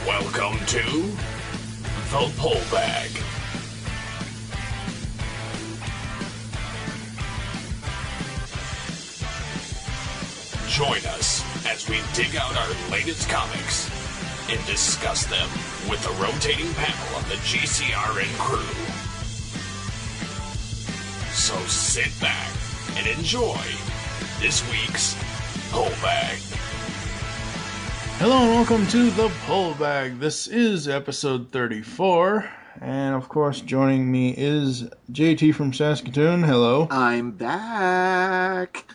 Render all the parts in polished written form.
Welcome to The Pull Bag. Join us as we dig out our latest comics and discuss them with the rotating panel of the GCRN crew. So sit back and enjoy this week's Pull Bag. Hello and welcome to The Pull Bag. This is episode 34, and of course joining me is JT from Saskatoon. Hello. I'm back.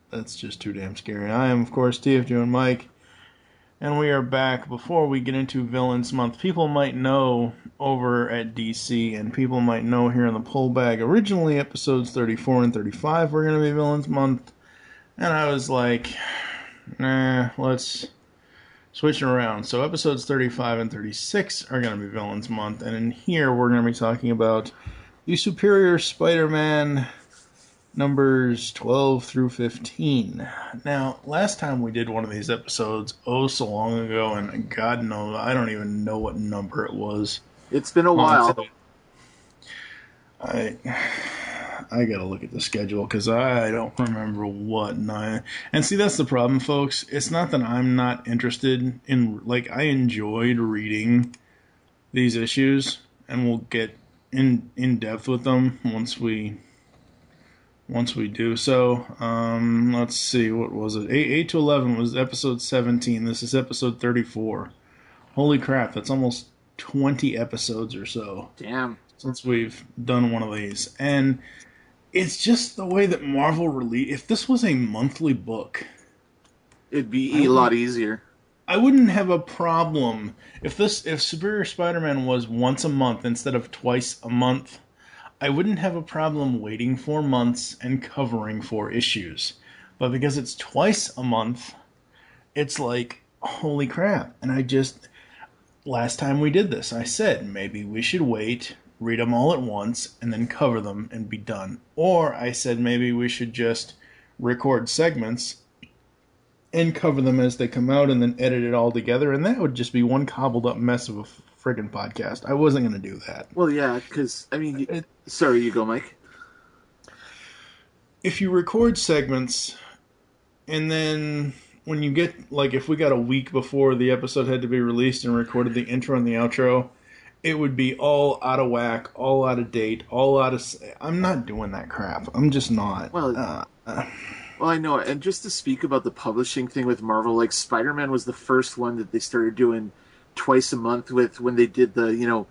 That's just too damn scary. I am, of course, TFJ and Mike, and we are back. Before we get into Villains Month, people might know over at DC, and people might know here in The Pull Bag, originally episodes 34 and 35 were going to be Villains Month, and I was like, nah, let's switch it around. So episodes 35 and 36 are going to be Villains Month, and in here we're going to be talking about the Superior Spider-Man numbers 12 through 15. Now, last time we did one of these episodes, oh so long ago, and God knows, I don't even know what number it was. It's been a while. I gotta look at the schedule, because I don't remember what night. And see, that's the problem, folks. It's not that I'm not interested in, like, I enjoyed reading these issues, and we'll get in depth with them once we do so. Let's see, what was it? 8 to 11 was episode 17. This is episode 34. Holy crap, that's almost 20 episodes or so. Damn. Since we've done one of these. And it's just the way that Marvel released. If this was a monthly book, It'd be a lot easier. I wouldn't have a problem if Superior Spider-Man was once a month instead of twice a month. I wouldn't have a problem waiting 4 months and covering 4 issues. But because it's twice a month, it's like, holy crap. And last time we did this, I said maybe we should wait, read them all at once, and then cover them and be done. Or I said maybe we should just record segments and cover them as they come out and then edit it all together, and that would just be one cobbled up mess of a friggin' podcast. I wasn't going to do that. Well, yeah, because, I mean, sorry, you go, Mike. If you record segments, and then when you get, like, if we got a week before the episode had to be released and recorded the intro and the outro, it would be all out of whack, all out of date, all out of... I'm not doing that crap. I'm just not. Well, I know, and just to speak about the publishing thing with Marvel, like, Spider-Man was the first one that they started doing twice a month with, when they did the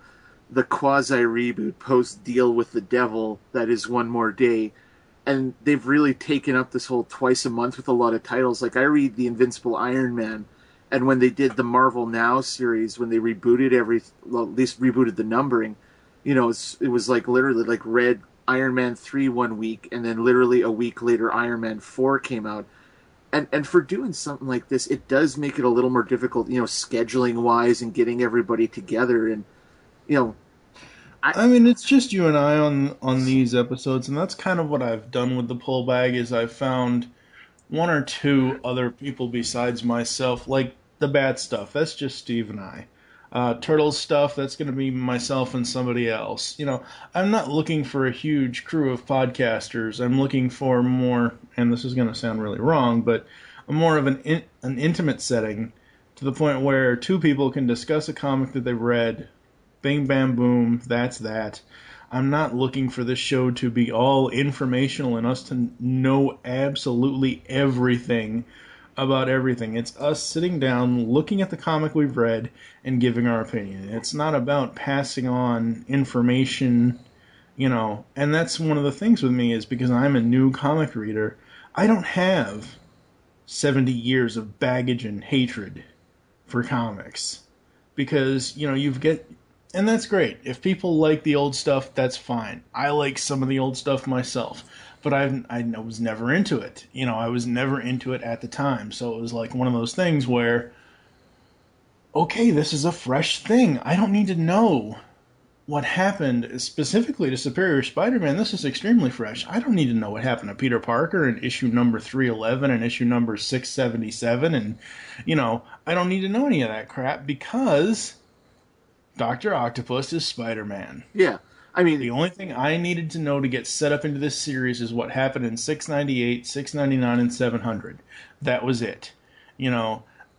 quasi-reboot post-Deal with the Devil, that is One More Day. And they've really taken up this whole twice a month with a lot of titles. Like, I read the Invincible Iron Man, and when they did the Marvel Now series, when they rebooted at least rebooted the numbering, it was like literally like read Iron Man 3 1 week, and then literally a week later Iron Man 4 came out. And for doing something like this, it does make it a little more difficult, scheduling wise and getting everybody together. And, I mean, it's just you and I on these episodes, and that's kind of what I've done with the Pull Bag, is I've found one or two other people besides myself, like the bad stuff. That's just Steve and I. Turtles stuff, that's going to be myself and somebody else. I'm not looking for a huge crew of podcasters. I'm looking for more, and this is going to sound really wrong, but more of an intimate setting, to the point where two people can discuss a comic that they've read. Bing, bam, boom, that's that. I'm not looking for this show to be all informational and us to know absolutely everything about everything. It's us sitting down, looking at the comic we've read, and giving our opinion. It's not about passing on information, and that's one of the things with me, is because I'm a new comic reader, I don't have 70 years of baggage and hatred for comics. Because, and that's great. If people like the old stuff, that's fine. I like some of the old stuff myself. But I was never into it. I was never into it at the time. So it was like one of those things where, okay, this is a fresh thing. I don't need to know what happened specifically to Superior Spider-Man, this is extremely fresh. I don't need to know what happened to Peter Parker in issue number 311 and issue number 677. And, I don't need to know any of that crap because Dr. Octopus is Spider-Man. Yeah. I mean, the only thing I needed to know to get set up into this series is what happened in 698, 699, and 700. That was it.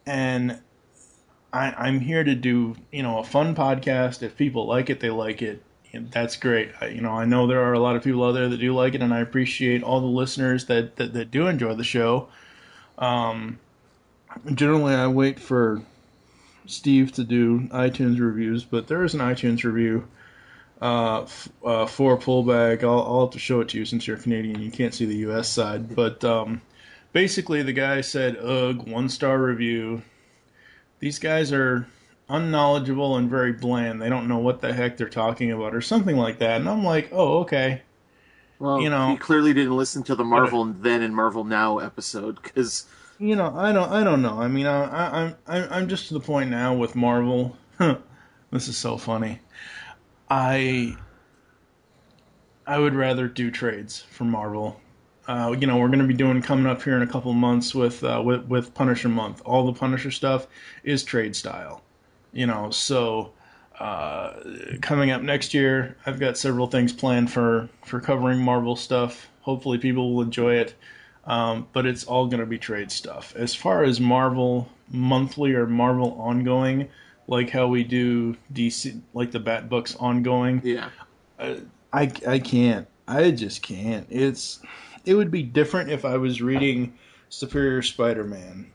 And I'm here to do, a fun podcast. If people like it, they like it. That's great. I know there are a lot of people out there that do like it, and I appreciate all the listeners that do enjoy the show. Generally, I wait for Steve to do iTunes reviews, but there is an iTunes review for Pullbag. I'll have to show it to you since you're Canadian. You can't see the U.S. side. But basically, the guy said, ugh, 1-star review. These guys are unknowledgeable and very bland. They don't know what the heck they're talking about or something like that. And I'm like, oh, okay. Well, he clearly didn't listen to the Marvel Then and Marvel Now episode because... I don't know. I mean, I'm just to the point now with Marvel. This is so funny. I would rather do trades for Marvel. We're going to be coming up here in a couple months with Punisher Month. All the Punisher stuff is trade style, So coming up next year, I've got several things planned for covering Marvel stuff. Hopefully, people will enjoy it. But it's all going to be trade stuff. As far as Marvel Monthly or Marvel Ongoing, like how we do DC, like the Bat Books Ongoing. Yeah, I can't. I just can't. It would be different if I was reading Superior Spider-Man,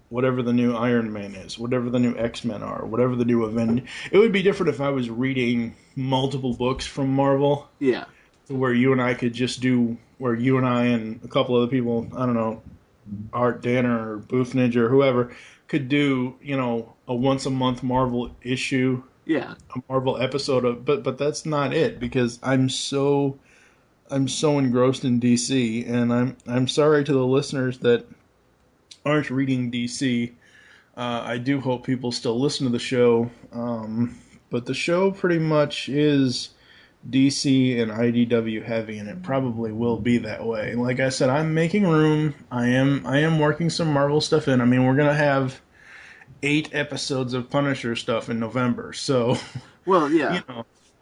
whatever the new Iron Man is, whatever the new X-Men are, whatever the new Avengers. It would be different if I was reading multiple books from Marvel. Yeah. Where you and I could just do, where you and I and a couple other people, I don't know, Art Danner or Booth Ninja or whoever, could do, a once-a-month Marvel issue. Yeah. A Marvel episode of, but that's not it, because I'm so engrossed in DC, and I'm sorry to the listeners that aren't reading DC. I do hope people still listen to the show, but the show pretty much is DC and IDW heavy, and it probably will be that way. Like I said, I'm making room. I am working some Marvel stuff in. I mean, we're gonna have 8 episodes of Punisher stuff in November, so well, yeah.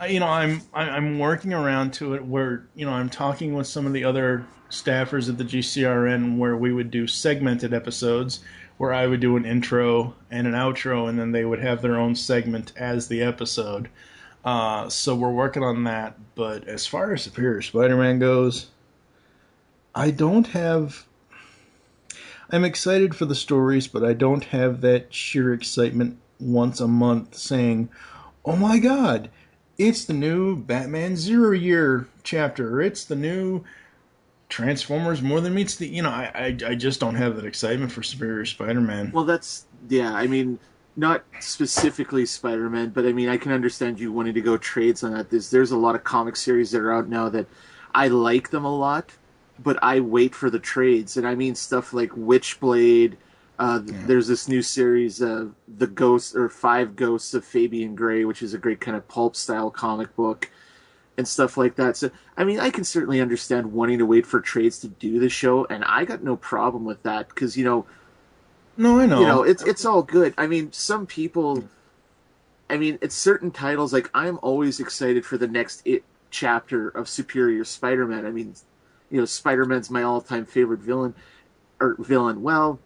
I'm working around to it where, I'm talking with some of the other staffers at the GCRN where we would do segmented episodes where I would do an intro and an outro, and then they would have their own segment as the episode. So we're working on that. But as far as Superior Spider-Man goes, I'm excited for the stories, but I don't have that sheer excitement once a month saying, oh my god, it's the new Batman 0 Year chapter. It's the new Transformers More Than Meets the... I just don't have that excitement for Superior Spider-Man. Well, I mean, not specifically Spider-Man, but I mean, I can understand you wanting to go trades on that. There's a lot of comic series that are out now that I like them a lot, but I wait for the trades. And I mean stuff like Witchblade. There's this new series, The Ghosts, or 5 Ghosts of Fabian Gray, which is a great kind of pulp-style comic book, and stuff like that. So, I mean, I can certainly understand wanting to wait for trades to do the show, and I got no problem with that, because, No, I know. It's all good. I mean, some people... I mean, it's certain titles, like, I'm always excited for the next chapter of Superior Spider-Man. I mean, Spider-Man's my all-time favorite villain. Well...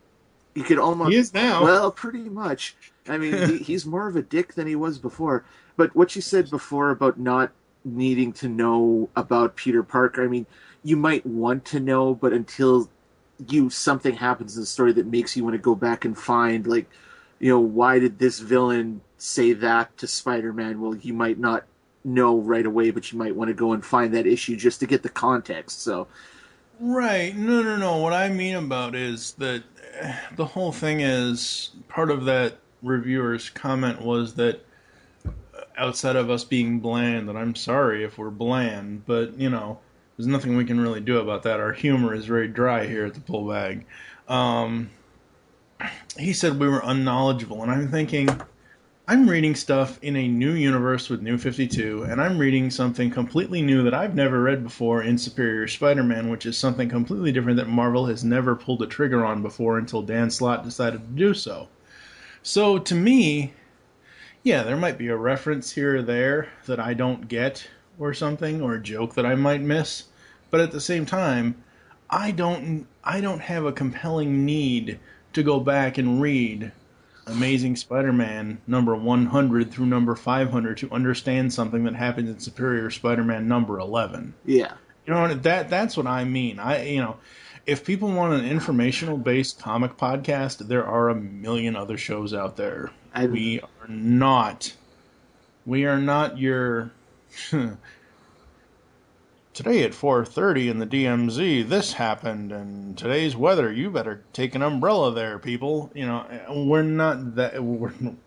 You could almost... He is now. Well, pretty much. I mean, he's more of a dick than he was before. But what you said before about not needing to know about Peter Parker, I mean, you might want to know, but until something happens in the story that makes you want to go back and find, like, why did this villain say that to Spider-Man? Well, you might not know right away, but you might want to go and find that issue just to get the context, so... Right. No. What I mean about is that the whole thing is, part of that reviewer's comment was that outside of us being bland, that I'm sorry if we're bland, but, there's nothing we can really do about that. Our humor is very dry here at the Pull Bag. He said we were unknowledgeable, and I'm thinking, I'm reading stuff in a new universe with New 52, and I'm reading something completely new that I've never read before in Superior Spider-Man, which is something completely different that Marvel has never pulled a trigger on before until Dan Slott decided to do so. So to me, yeah, there might be a reference here or there that I don't get or something, or a joke that I might miss, but at the same time, I don't have a compelling need to go back and read Amazing Spider-Man number 100 through number 500 to understand something that happens in Superior Spider-Man number 11. Yeah. You know, that's what I mean. If people want an informational-based comic podcast, there are a million other shows out there. We are not your today at 4:30 in the DMZ this happened, and today's weather, you better take an umbrella there, people. We're not that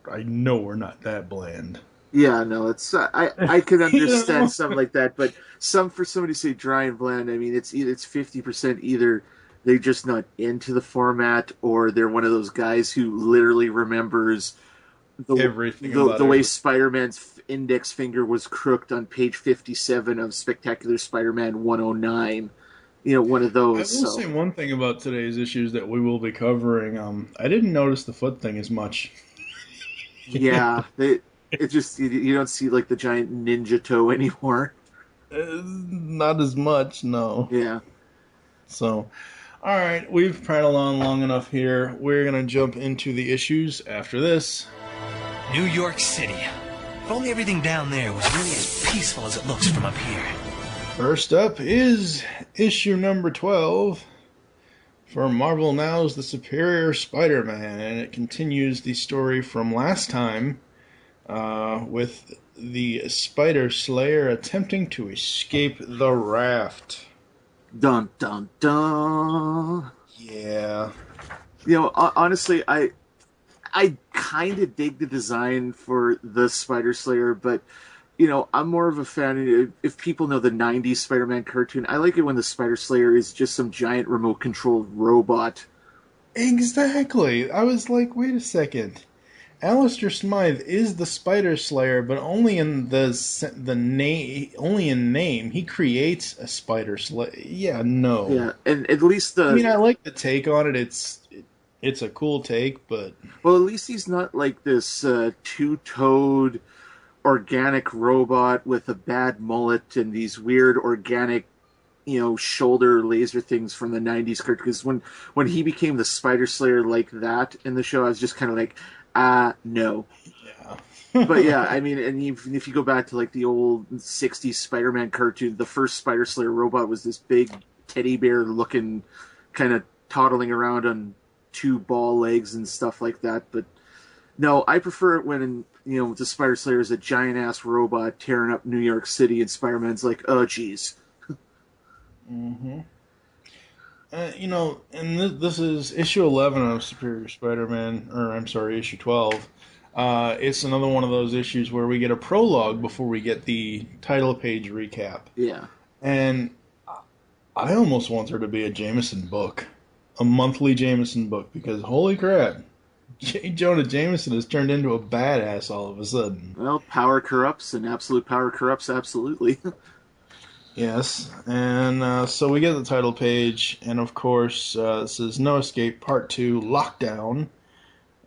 I know we're not that bland. Yeah, no, it's I could understand something like that, but for somebody to say dry and bland, I mean it's 50% either they're just not into the format, or they're one of those guys who literally remembers Everything the way Spider-Man's index finger was crooked on page 57 of Spectacular Spider-Man 109. One of those. I will say one thing about today's issues that we will be covering. I didn't notice the foot thing as much. Yeah, it just you don't see like the giant ninja toe anymore. Not as much, no. Yeah. So, all right, we've prattled on long enough here. We're gonna jump into the issues after this. New York City. If only everything down there was really as peaceful as it looks from up here. First up is issue number 12 for Marvel Now's The Superior Spider-Man, and it continues the story from last time with the Spider Slayer attempting to escape the raft. Dun dun dun. Yeah. Honestly, I kind of dig the design for the Spider Slayer, but I'm more of a fan. If people know the '90s Spider-Man cartoon, I like it when the Spider Slayer is just some giant remote-controlled robot. Exactly. I was like, wait a second. Alistair Smythe is the Spider Slayer, but only in the name. Only in name, he creates a Spider Slayer. Yeah, no. Yeah, and at least I mean, I like the take on it. It's a cool take, but well, at least he's not like this two-toed organic robot with a bad mullet and these weird organic, shoulder laser things from the '90s cartoon. Because when he became the Spider Slayer like that in the show, I was just kind of like, no. Yeah. But yeah, I mean, and even if you go back to like the old '60s Spider-Man cartoon, the first Spider Slayer robot was this big teddy bear looking, kind of toddling around on two ball legs and stuff like that. But no, I prefer it when the Spider Slayer is a giant ass robot tearing up New York City, and Spider-Man's like, oh geez. Mm-hmm. And this is issue 11 of Superior Spider-Man, or I'm sorry, issue 12. It's another one of those issues where we get a prologue before we get the title page recap. Yeah. And I almost want there to be a Jameson book. A monthly Jameson book, because holy crap, J. Jonah Jameson has turned into a badass all of a sudden. Well, power corrupts, and absolute power corrupts absolutely. Yes, and so we get the title page, and of course, it says No Escape Part 2 Lockdown.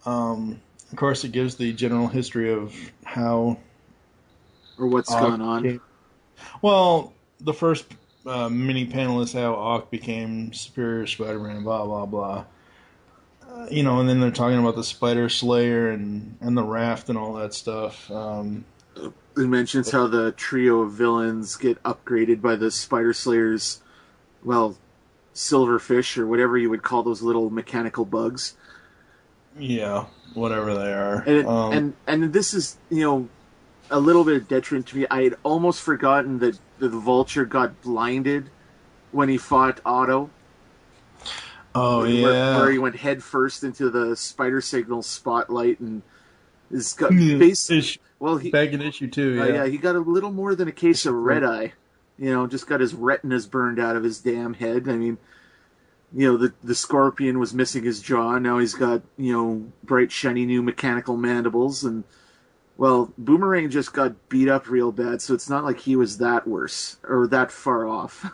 Of course, it gives the general history of how... Or what's going on. Well, the first mini panel is how Ock became Superior Spider-Man, blah, blah, blah. And then they're talking about the Spider Slayer and the raft and all that stuff. It mentions how the trio of villains get upgraded by the Spider Slayer's, silverfish, or whatever you would call those little mechanical bugs. Yeah, whatever they are. And this is, a little bit of detriment to me. I had almost forgotten that the Vulture got blinded when he fought Otto. Oh, yeah. Where he went head first into the Spider Signal spotlight and is got back in issue 2, yeah. Yeah, he got a little more than a case of red eye. Just got his retinas burned out of his damn head. I mean, the Scorpion was missing his jaw. Now he's got, bright, shiny new mechanical mandibles. And, Well, Boomerang just got beat up real bad, so it's not like he was that worse or that far off.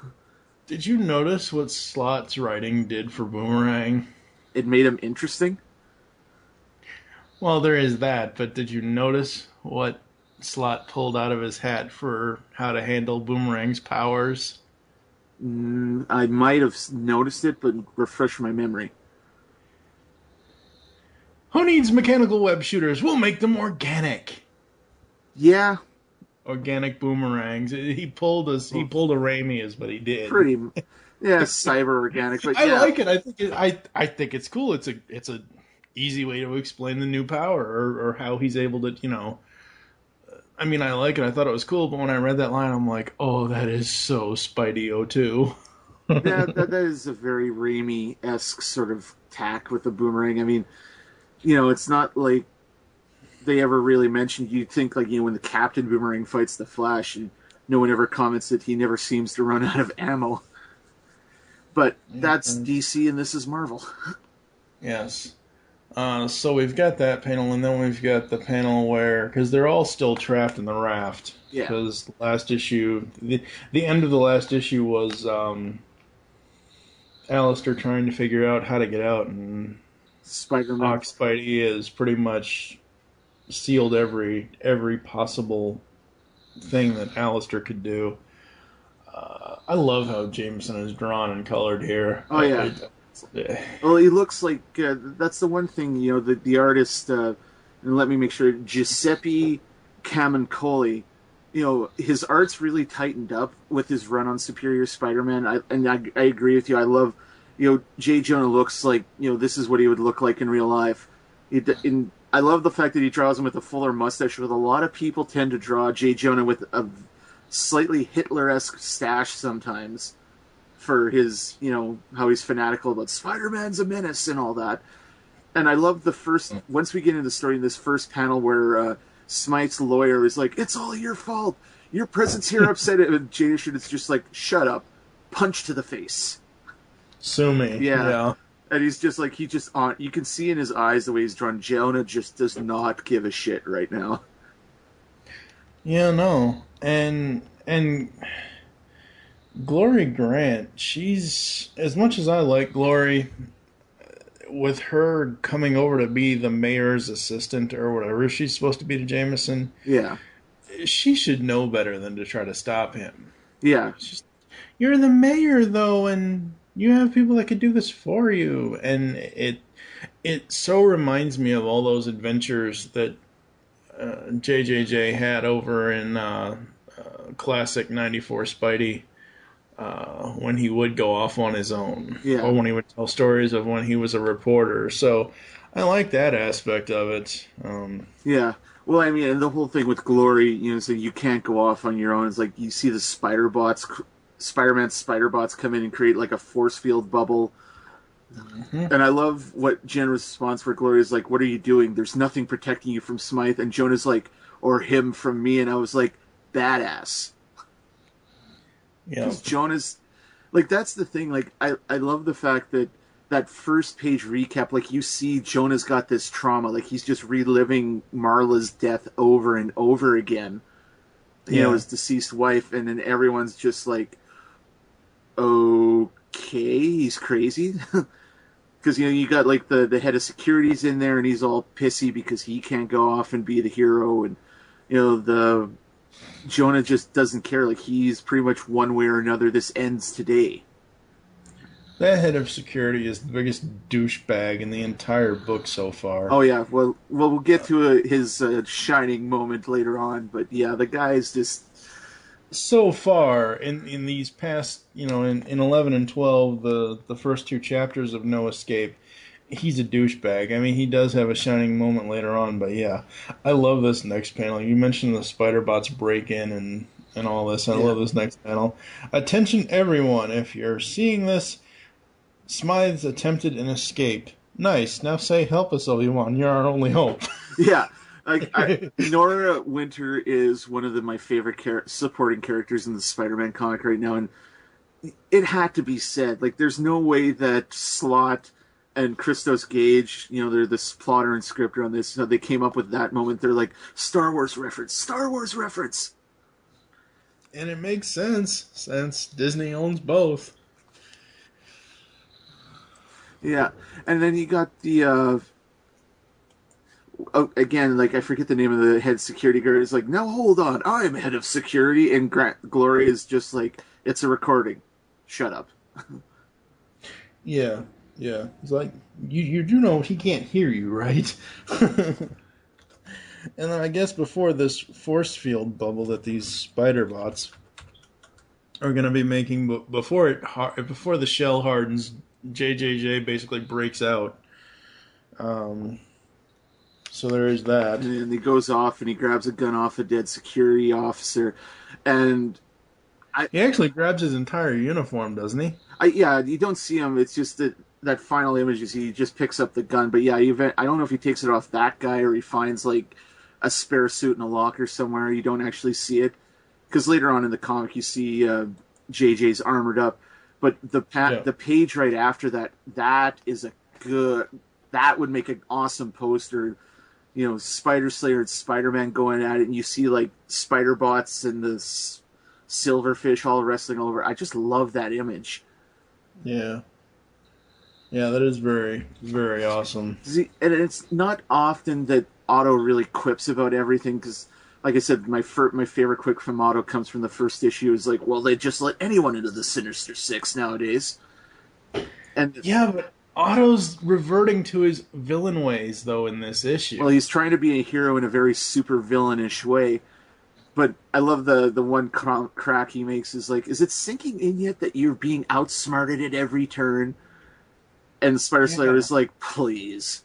Did you notice what Slott's writing did for Boomerang? It made him interesting. Well, there is that, but did you notice what Slott pulled out of his hat for how to handle Boomerang's powers? I might have noticed it, but refresh my memory. Who needs mechanical web shooters? We'll make them organic. Yeah. Organic boomerangs. He pulled a Raimi is what he did. Pretty, yeah, cyber organic. But I like it. I think it's cool. It's a easy way to explain the new power or how he's able to, you know. I mean, I like it. I thought it was cool, but when I read that line, I'm like, oh, that is so Spidey O2. Yeah, that is a very Raimi-esque sort of tack with the boomerang. I mean, you know, it's not like they ever really mentioned. You'd think, like, you know, when the Captain Boomerang fights the Flash, and no one ever comments that he never seems to run out of ammo. But that's DC, and this is Marvel. Yes. So we've got that panel, and then we've got the panel where, because they're all still trapped in the raft. Yeah. Because the last issue, the end of the last issue was Alistair trying to figure out how to get out, and Spider-Man. Spidey is pretty much sealed every possible thing that Alistair could do. I love how Jameson is drawn and colored here. Oh, yeah. Well, he looks like that's the one thing, you know, the artist, and let me make sure, Giuseppe Camuncoli, you know, his art's really tightened up with his run on Superior Spider-Man. I agree with you. I love, you know, J. Jonah looks like, you know, this is what he would look like in real life. I love the fact that he draws him with a fuller mustache. With a lot of people tend to draw J. Jonah with a slightly Hitler-esque stash sometimes, for his, you know, how he's fanatical about Spider-Man's a menace and all that. And I love the first, once we get into the story, in this first panel where Smite's lawyer is like, it's all your fault. Your presence here upset it. And Jada is just like, shut up. Punch to the face. Sue me. Yeah. And he's just like, you can see in his eyes the way he's drawn. Jonah just does not give a shit right now. Yeah, no. And Glory Grant, she's, as much as I like Glory, with her coming over to be the mayor's assistant or whatever she's supposed to be to Jameson, yeah, she should know better than to try to stop him. Yeah. You're the mayor, though, and you have people that could do this for you. And it so reminds me of all those adventures that JJJ had over in classic 94 Spidey, when he would go off on his own, or when he would tell stories of when he was a reporter. So I like that aspect of it. Yeah. Well, I mean, and the whole thing with Glory, you know, so you can't go off on your own. It's like you see the Spider-Man spider bots come in and create like a force field bubble. Mm-hmm. And I love what Jenna's response for Glory is like, what are you doing? There's nothing protecting you from Smythe. And Jonah's like, or him from me. And I was like, badass. Yeah. Because Jonah's, like, that's the thing. Like, I love the fact that that first page recap, like, you see Jonah's got this trauma. Like, he's just reliving Marla's death over and over again. You know, his deceased wife. And then everyone's just like, okay, he's crazy. Because, you know, you got, like, the head of security's in there, and he's all pissy because he can't go off and be the hero. And, you know, Jonah just doesn't care. Like, he's pretty much one way or another, this ends today. That head of security is the biggest douchebag in the entire book so far. Oh, yeah. Well, we'll get to his shining moment later on. But, yeah, the guy's just... So far, in these past, you know, in 11 and 12, the first two chapters of No Escape, he's a douchebag. I mean, he does have a shining moment later on, but yeah. I love this next panel. You mentioned the Spider-Bots break-in and all this. I love this next panel. Attention, everyone. If you're seeing this, Smythe's attempted an escape. Nice. Now say, help us, Obi-Wan. You're our only hope. Yeah. Like, Nora Winter is one of my favorite supporting characters in the Spider-Man comic right now, and it had to be said. Like, there's no way that Slott and Christos Gage, they're this plotter and scripter on this. So they came up with that moment. They're like, Star Wars reference, Star Wars reference. And it makes sense since Disney owns both. Yeah, and then you got the again, like I forget the name of the head security guard. It's like, now hold on, I'm head of security, and Gloria is just like, it's a recording. Shut up. Yeah. It's like, you do know he can't hear you, right? And then I guess before this force field bubble that these spider bots are going to be making, before the shell hardens, JJJ basically breaks out. So there is that. And he goes off and he grabs a gun off a dead security officer, and he actually grabs his entire uniform, doesn't he? Yeah, you don't see him. It's just that final image is he just picks up the gun. But yeah, I don't know if he takes it off that guy or he finds like a spare suit in a locker somewhere. You don't actually see it because later on in the comic you see JJ's armored up. But the page right after that would make an awesome poster. Spider Slayer and Spider-Man going at it, and you see like spider bots and the silverfish all wrestling all over. I just love that image. Yeah, that is very, very awesome. See, and it's not often that Otto really quips about everything, because, like I said, my favorite quip from Otto comes from the first issue. Is like, well, they just let anyone into the Sinister Six nowadays. And yeah, but Otto's reverting to his villain ways, though, in this issue. Well, he's trying to be a hero in a very super villainish way. But I love the one crack he makes is like, is it sinking in yet that you're being outsmarted at every turn? And Spider Slayer is like, please.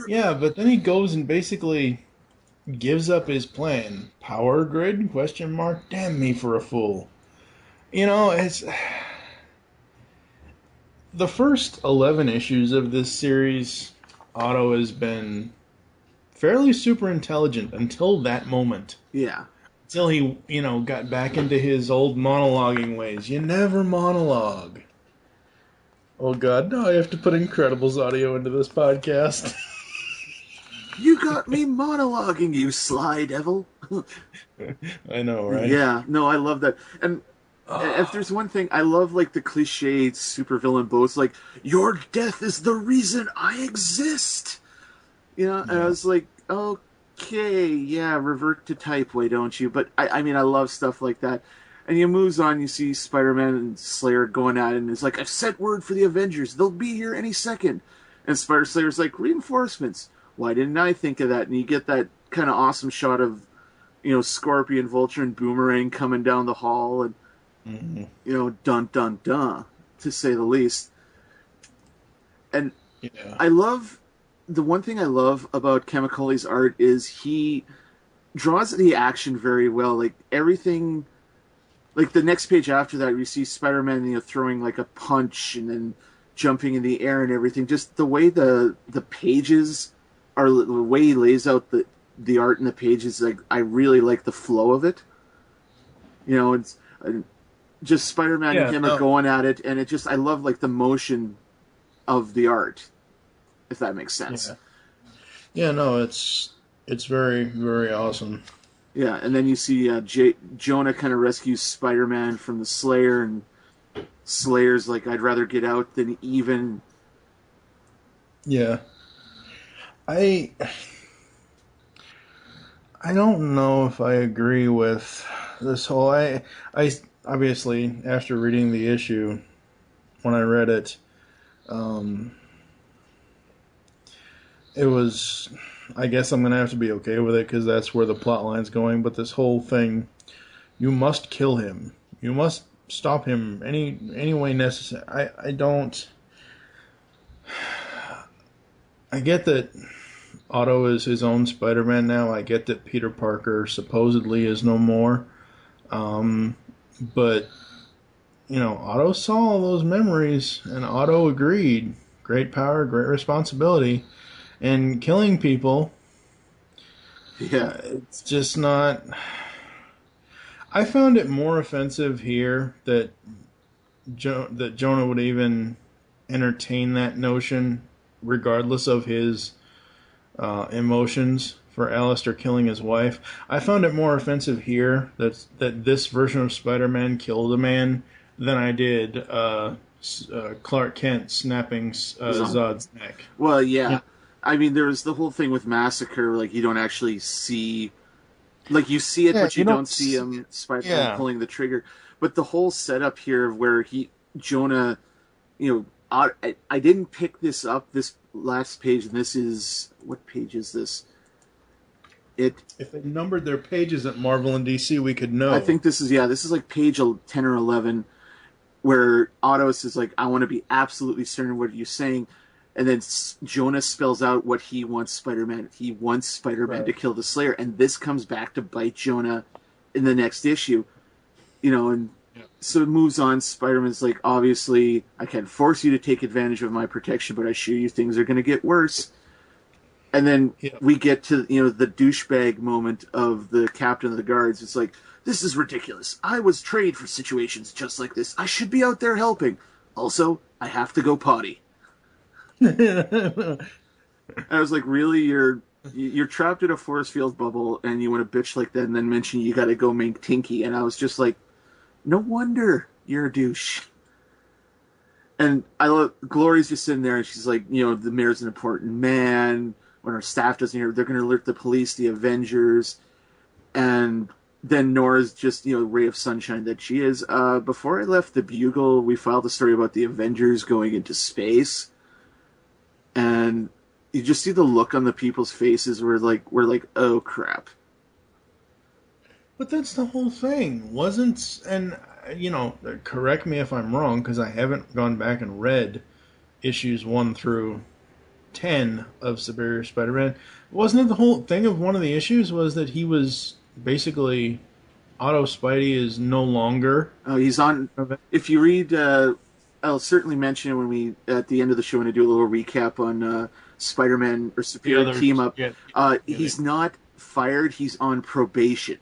Yeah, but then he goes and basically gives up his plan. Power grid? ? Damn me for a fool. It's... The first 11 issues of this series, Otto has been fairly super intelligent until that moment. Yeah. Until he, got back into his old monologuing ways. You never monologue. Oh god, now I have to put Incredibles audio into this podcast. You got me monologuing, you sly devil. I know, right? Yeah, no, I love that. And if there's one thing, I love like the cliche supervillain boast, like, your death is the reason I exist. And I was like, okay, yeah, revert to type, why don't you? But I mean, I love stuff like that. And he moves on, you see Spider-Man and Slayer going at it, and it's like, I've sent word for the Avengers, they'll be here any second. And Spider Slayer's like, reinforcements. Why didn't I think of that? And you get that kind of awesome shot of, Scorpion, Vulture, and Boomerang coming down the hall, and dun dun dun, to say the least. And the one thing I love about Chemicole's art is he draws the action very well. Like everything, like the next page after that, we see Spider-Man, throwing like a punch and then jumping in the air and everything. Just the way the pages are, the way he lays out the art in the pages, like I really like the flow of it. It's just Spider-Man and him are going at it, and I love like the motion of the art, if that makes sense. Yeah, no, it's very, very awesome. Yeah, and then you see Jonah kind of rescues Spider-Man from the Slayer, and Slayer's like, I'd rather get out than even. Yeah. I don't know if I agree with this whole... I obviously, after reading the issue, when I read it, it was... I guess I'm going to have to be okay with it because that's where the plot line's going. But this whole thing, you must kill him. You must stop him any way necessary. I don't... I get that Otto is his own Spider-Man now. I get that Peter Parker supposedly is no more. But, Otto saw all those memories, and Otto agreed. Great power, great responsibility. And killing people, it's just not... I found it more offensive here that Jonah would even entertain that notion, regardless of his emotions for Alistair killing his wife. I found it more offensive here that this version of Spider-Man killed a man than I did Clark Kent snapping Zod's neck. Well, yeah. I mean, there's the whole thing with Massacre, like, you don't actually see... Like, you see it, but you don't see him, Spider-Man, pulling the trigger. But the whole setup here where Jonah, I didn't pick this up, this last page, and this is... What page is this? If they numbered their pages at Marvel and DC, we could know. I think this is like page 10 or 11, where Ottos is like, I want to be absolutely certain what you're saying. And then Jonah spells out what he wants Spider-Man. He wants Spider-Man to kill the Slayer. And this comes back to bite Jonah in the next issue. So it moves on. Spider-Man's like, obviously, I can't force you to take advantage of my protection, but I assure you things are going to get worse. And then we get to, the douchebag moment of the captain of the guards. It's like, this is ridiculous. I was trained for situations just like this. I should be out there helping. Also, I have to go potty. I was like, really? You're trapped in a force field bubble and you want to bitch like that and then mention you got to go make Tinky. And I was just like, no wonder you're a douche. And I love Glory's just sitting there and she's like, the mayor's an important man. When our staff doesn't hear, they're going to alert the police, the Avengers. And then Nora's just, ray of sunshine that she is. Before I left the Bugle, we filed a story about the Avengers going into space. And you just see the look on the people's faces where, we're like, oh, crap. But that's the whole thing. And, correct me if I'm wrong, because I haven't gone back and read issues 1 through 10 of Superior Spider-Man. Wasn't it the whole thing of one of the issues was that he was basically Otto Spidey is no longer... Oh, he's on... If you read... I'll certainly mention it when we, at the end of the show, when I do a little recap on Spider-Man or Superior Team Up. He's not fired, he's on probation.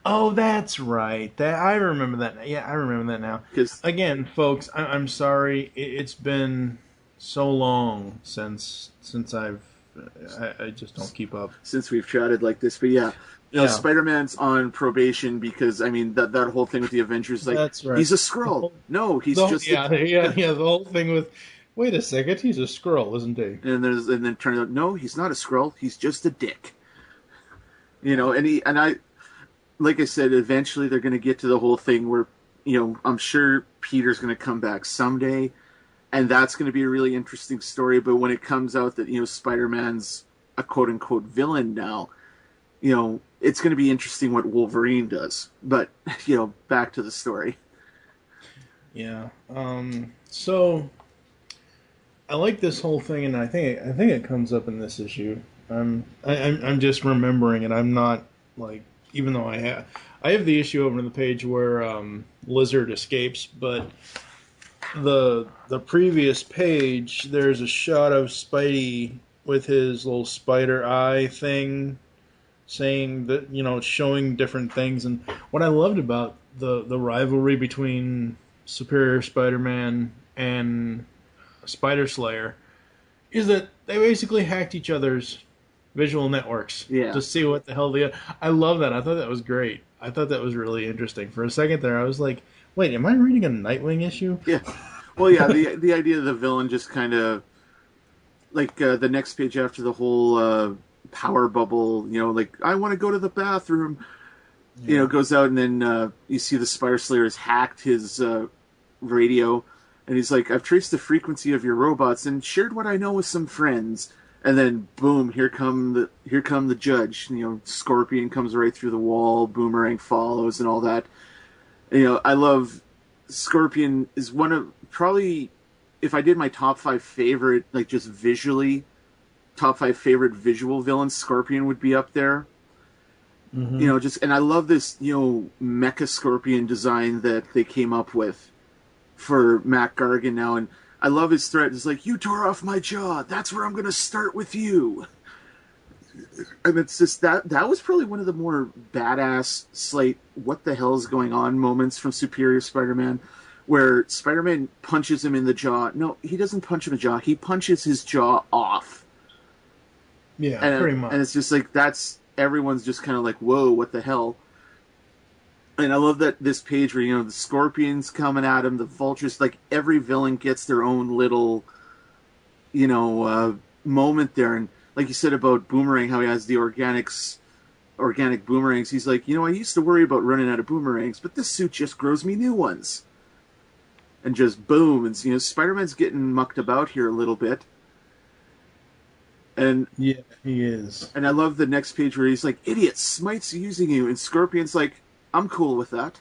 Oh, that's right. I remember that. Yeah, I remember that now. Again, folks, I'm sorry. It's been so long since I just don't keep up. Since we've chatted like this. But yeah. Spider-Man's on probation because, that whole thing with the Avengers, that's right. He's a Skrull. No, he's just... the whole thing with, wait a second, he's a Skrull, isn't he? And then turns out, no, he's not a Skrull, he's just a dick. And I, like I said, eventually they're going to get to the whole thing where, I'm sure Peter's going to come back someday, and that's going to be a really interesting story, but when it comes out that, Spider-Man's a quote-unquote villain now, it's going to be interesting what Wolverine does. But, back to the story. Yeah. So, I like this whole thing, and I think it comes up in this issue. I'm just remembering it. I'm not, even though I have the issue over on the page where Lizard escapes, but the previous page, there's a shot of Spidey with his little spider eye thing, saying that, showing different things. And what I loved about the rivalry between Superior Spider-Man and Spider Slayer is that they basically hacked each other's visual networks to see what the hell I love that. I thought that was great. I thought that was really interesting. For a second there, I was like, wait, am I reading a Nightwing issue? Yeah. Well, yeah, the idea of the villain just kind of, the next page after the whole power bubble, I want to go to the bathroom, goes out, and then you see the Spider Slayer has hacked his radio, and he's like, I've traced the frequency of your robots and shared what I know with some friends. And then, boom, here come the judge. Scorpion comes right through the wall, Boomerang follows, and all that. I love Scorpion is one of probably, if I did my top 5 favorite, just visually, top 5 favorite visual villains, Scorpion would be up there. Mm-hmm. And I love this, Mecha Scorpion design that they came up with for Matt Gargan now, and I love his threat. It's like, you tore off my jaw. That's where I'm going to start with you. And it's just that was probably one of the more badass, what the hell is going on moments from Superior Spider-Man, where Spider-Man punches him in the jaw. No, he doesn't punch him in the jaw. He punches his jaw off. Yeah, And, pretty much. And it's just like, everyone's just kind of like, whoa, what the hell? And I love that this page where, the Scorpion's coming at him, the Vultures, like every villain gets their own little, moment there. And like you said about Boomerang, how he has the organic boomerangs. He's like, I used to worry about running out of boomerangs, but this suit just grows me new ones. And just boom. And, Spider-Man's getting mucked about here a little bit. And yeah, he is. And I love the next page where he's like, idiot, Smite's using you. And Scorpion's like, I'm cool with that.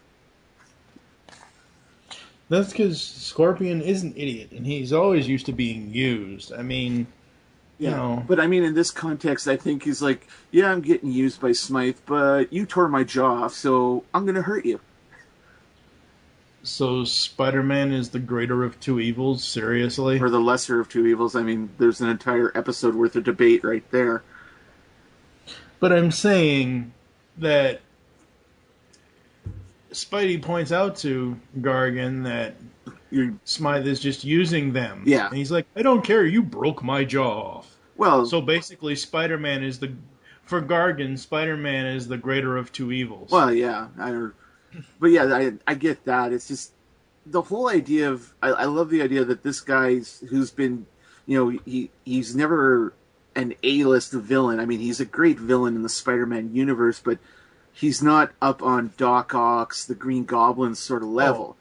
That's because Scorpion is an idiot, and he's always used to being used. I mean, But I mean, in this context, I think he's like, yeah, I'm getting used by Smite, but you tore my jaw off, so I'm going to hurt you. So Spider-Man is the greater of two evils? Seriously? Or the lesser of two evils. I mean, there's an entire episode worth of debate right there. But I'm saying that Spidey points out to Gargan that Smythe is just using them. Yeah. And he's like, I don't care, you broke my jaw off. Well, so basically Spider-Man is for Gargan, Spider-Man is the greater of two evils. Well, yeah. But yeah, I get that. It's just the whole idea of, I love the idea that this guy who's been, he's never an A-list villain. I mean, he's a great villain in the Spider-Man universe, but he's not up on Doc Ock's, the Green Goblin sort of level.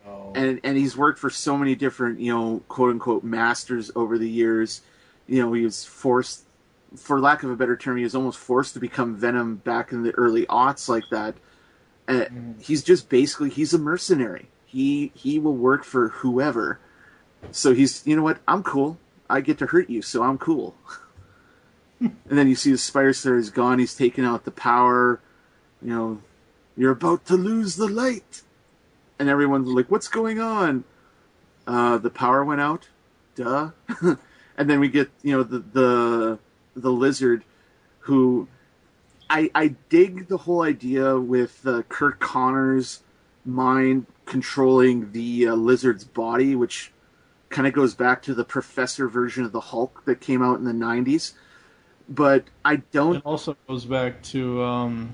Oh. And he's worked for so many different, quote-unquote masters over the years. He was forced, for lack of a better term, he was almost forced to become Venom back in the early aughts like that. He's just basically, he's a mercenary. He will work for whoever. So he's, you know what, I'm cool. I get to hurt you, so I'm cool. And then you see the Spider Slayer is gone. He's taken out the power. You're about to lose the light. And everyone's like, what's going on? The power went out. Duh. And then we get, the Lizard, who I dig the whole idea with Kurt Connor's mind controlling the Lizard's body, which kind of goes back to the Professor version of the Hulk that came out in the 90s. But I don't... It also goes back to,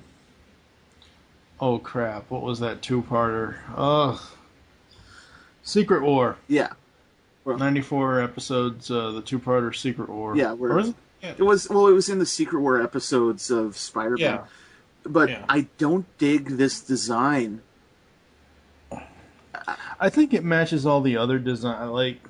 oh crap, what was that two-parter? Secret War. Yeah. Well, 94 episodes, the two-parter Secret War. Yeah, or is it? Yeah. It was in the Secret War episodes of Spider-Man. Yeah. But I don't dig this design. I think it matches all the other design. Like,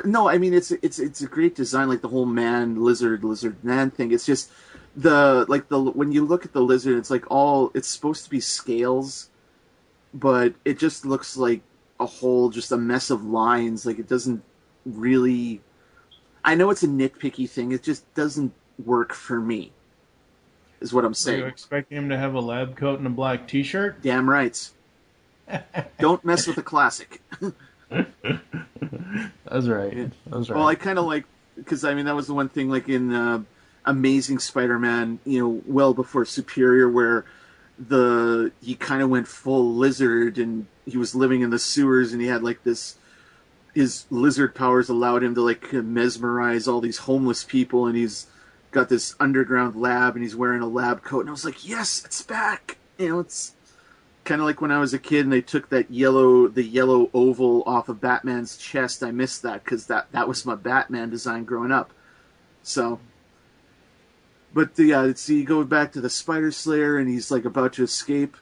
no, I mean it's a great design, like the whole lizard man thing. It's just when you look at the lizard, it's like it's supposed to be scales, but it just looks like just a mess of lines. Like, it doesn't really. I know it's a nitpicky thing. It just doesn't work for me. Is what I'm saying. Are you expecting him to have a lab coat and a black T-shirt? Damn right. Don't mess with a classic. That's right. Yeah. That's right. Well, I kind of like, because I mean that was the one thing, like in Amazing Spider-Man, well before Superior, where he kind of went full lizard and he was living in the sewers and he had like this. His lizard powers allowed him to like mesmerize all these homeless people, and he's got this underground lab and he's wearing a lab coat, and I was like, yes, it's back. It's kind of like when I was a kid and they took the yellow oval off of Batman's chest. I missed that because that was my Batman design growing up. So, but you go back to the Spider Slayer and he's like about to escape,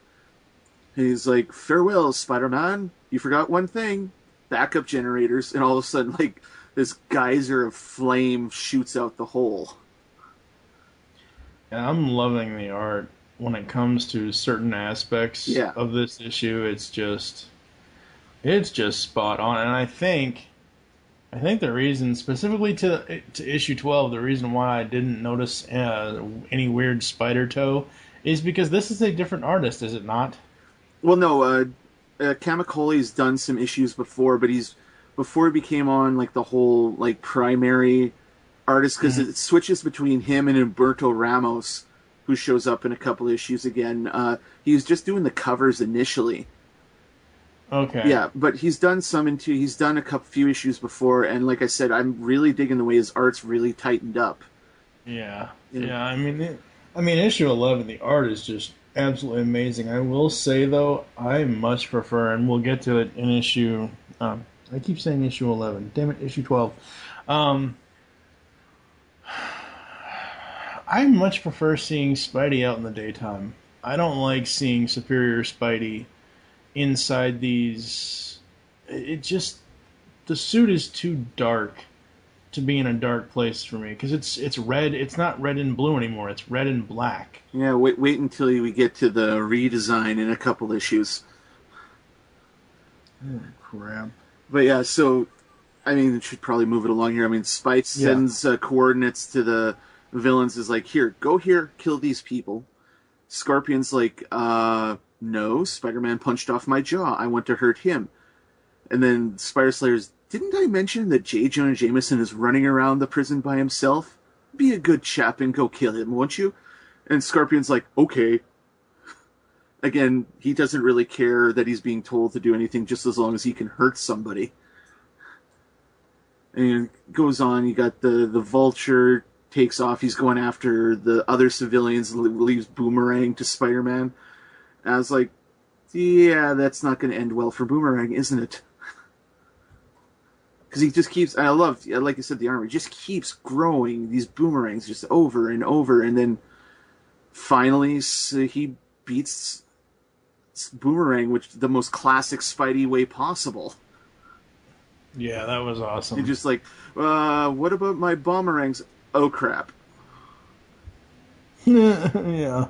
and he's like, farewell, Spider-Man. You forgot one thing. Backup generators, and all of a sudden, like, this geyser of flame shoots out the hole. And I'm loving the art when it comes to certain aspects of this issue. It's just spot on, and I think the reason, specifically to issue 12, the reason why I didn't notice any weird spider toe is because this is a different artist, is it not? Well, no. Kamikoli's done some issues before, but before he became on like the whole like primary artist, because it switches between him and Humberto Ramos, who shows up in a couple issues again. He was just doing the covers initially. Okay. Yeah, but he's done he's done a few issues before, and like I said, I'm really digging the way his art's really tightened up. Yeah. You know? Yeah. I mean, issue 11, the art is just absolutely amazing. I will say though, I much prefer, and we'll get to it in issue. I keep saying issue 11. Damn it, issue 12. Um, I much prefer seeing Spidey out in the daytime. I don't like seeing Superior Spidey inside these. It just the suit is too dark to be in a dark place for me because it's red. It's not red and blue anymore. It's red and black. Yeah, wait until we get to the redesign in a couple issues. Oh, crap. But yeah, so I mean, it should probably move it along here. I mean, Spite sends coordinates to the villains. Is like, here, kill these people. Scorpion's like, no, Spider-Man punched off my jaw. I want to hurt him. And then Spider Slayer's, didn't I mention that J. Jonah Jameson is running around the prison by himself? Be a good chap and go kill him, won't you? And Scorpion's like, okay. Again, he doesn't really care that he's being told to do anything just as long as he can hurt somebody. And it goes on, you got the Vulture takes off, he's going after the other civilians, leaves Boomerang to Spider-Man. And I was like, yeah, that's not going to end well for Boomerang, isn't it? Because he just keeps, I love, like I said, the armor just keeps growing, these boomerangs just over and over, and then finally he beats Boomerang, which the most classic Spidey way possible. Yeah, that was awesome. You're just like, what about my Bomberangs? Oh, crap. Yeah.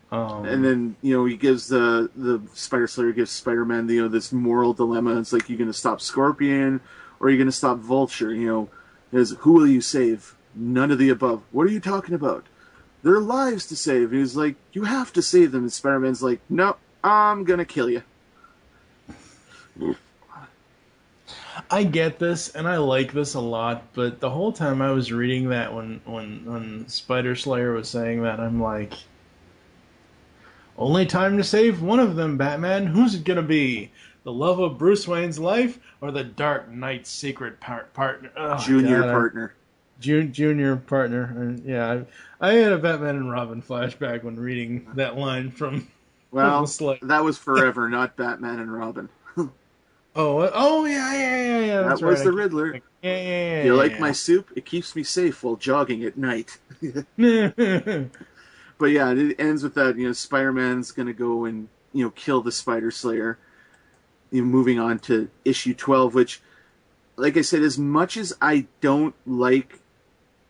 And then, he gives the Spider Slayer gives Spider-Man, this moral dilemma. It's like, you're going to stop Scorpion or you're going to stop Vulture, who will you save? None of the above. What are you talking about? There are lives to save. And he's like, you have to save them. And Spider-Man's like, no, I'm going to kill you. I get this, and I like this a lot, but the whole time I was reading that when Spider Slayer was saying that, I'm like, only time to save one of them, Batman. Who's it gonna be? The love of Bruce Wayne's life, or the Dark Knight's secret partner? Oh, Junior partner. Junior partner. And yeah, I had a Batman and Robin flashback when reading that line from. Well, that was forever, not Batman and Robin. Oh yeah. That was the Riddler. Yeah. You like my soup? It keeps me safe while jogging at night. But yeah, it ends with that. Spider-Man's gonna go and kill the Spider Slayer. Moving on to issue 12, which, like I said, as much as I don't like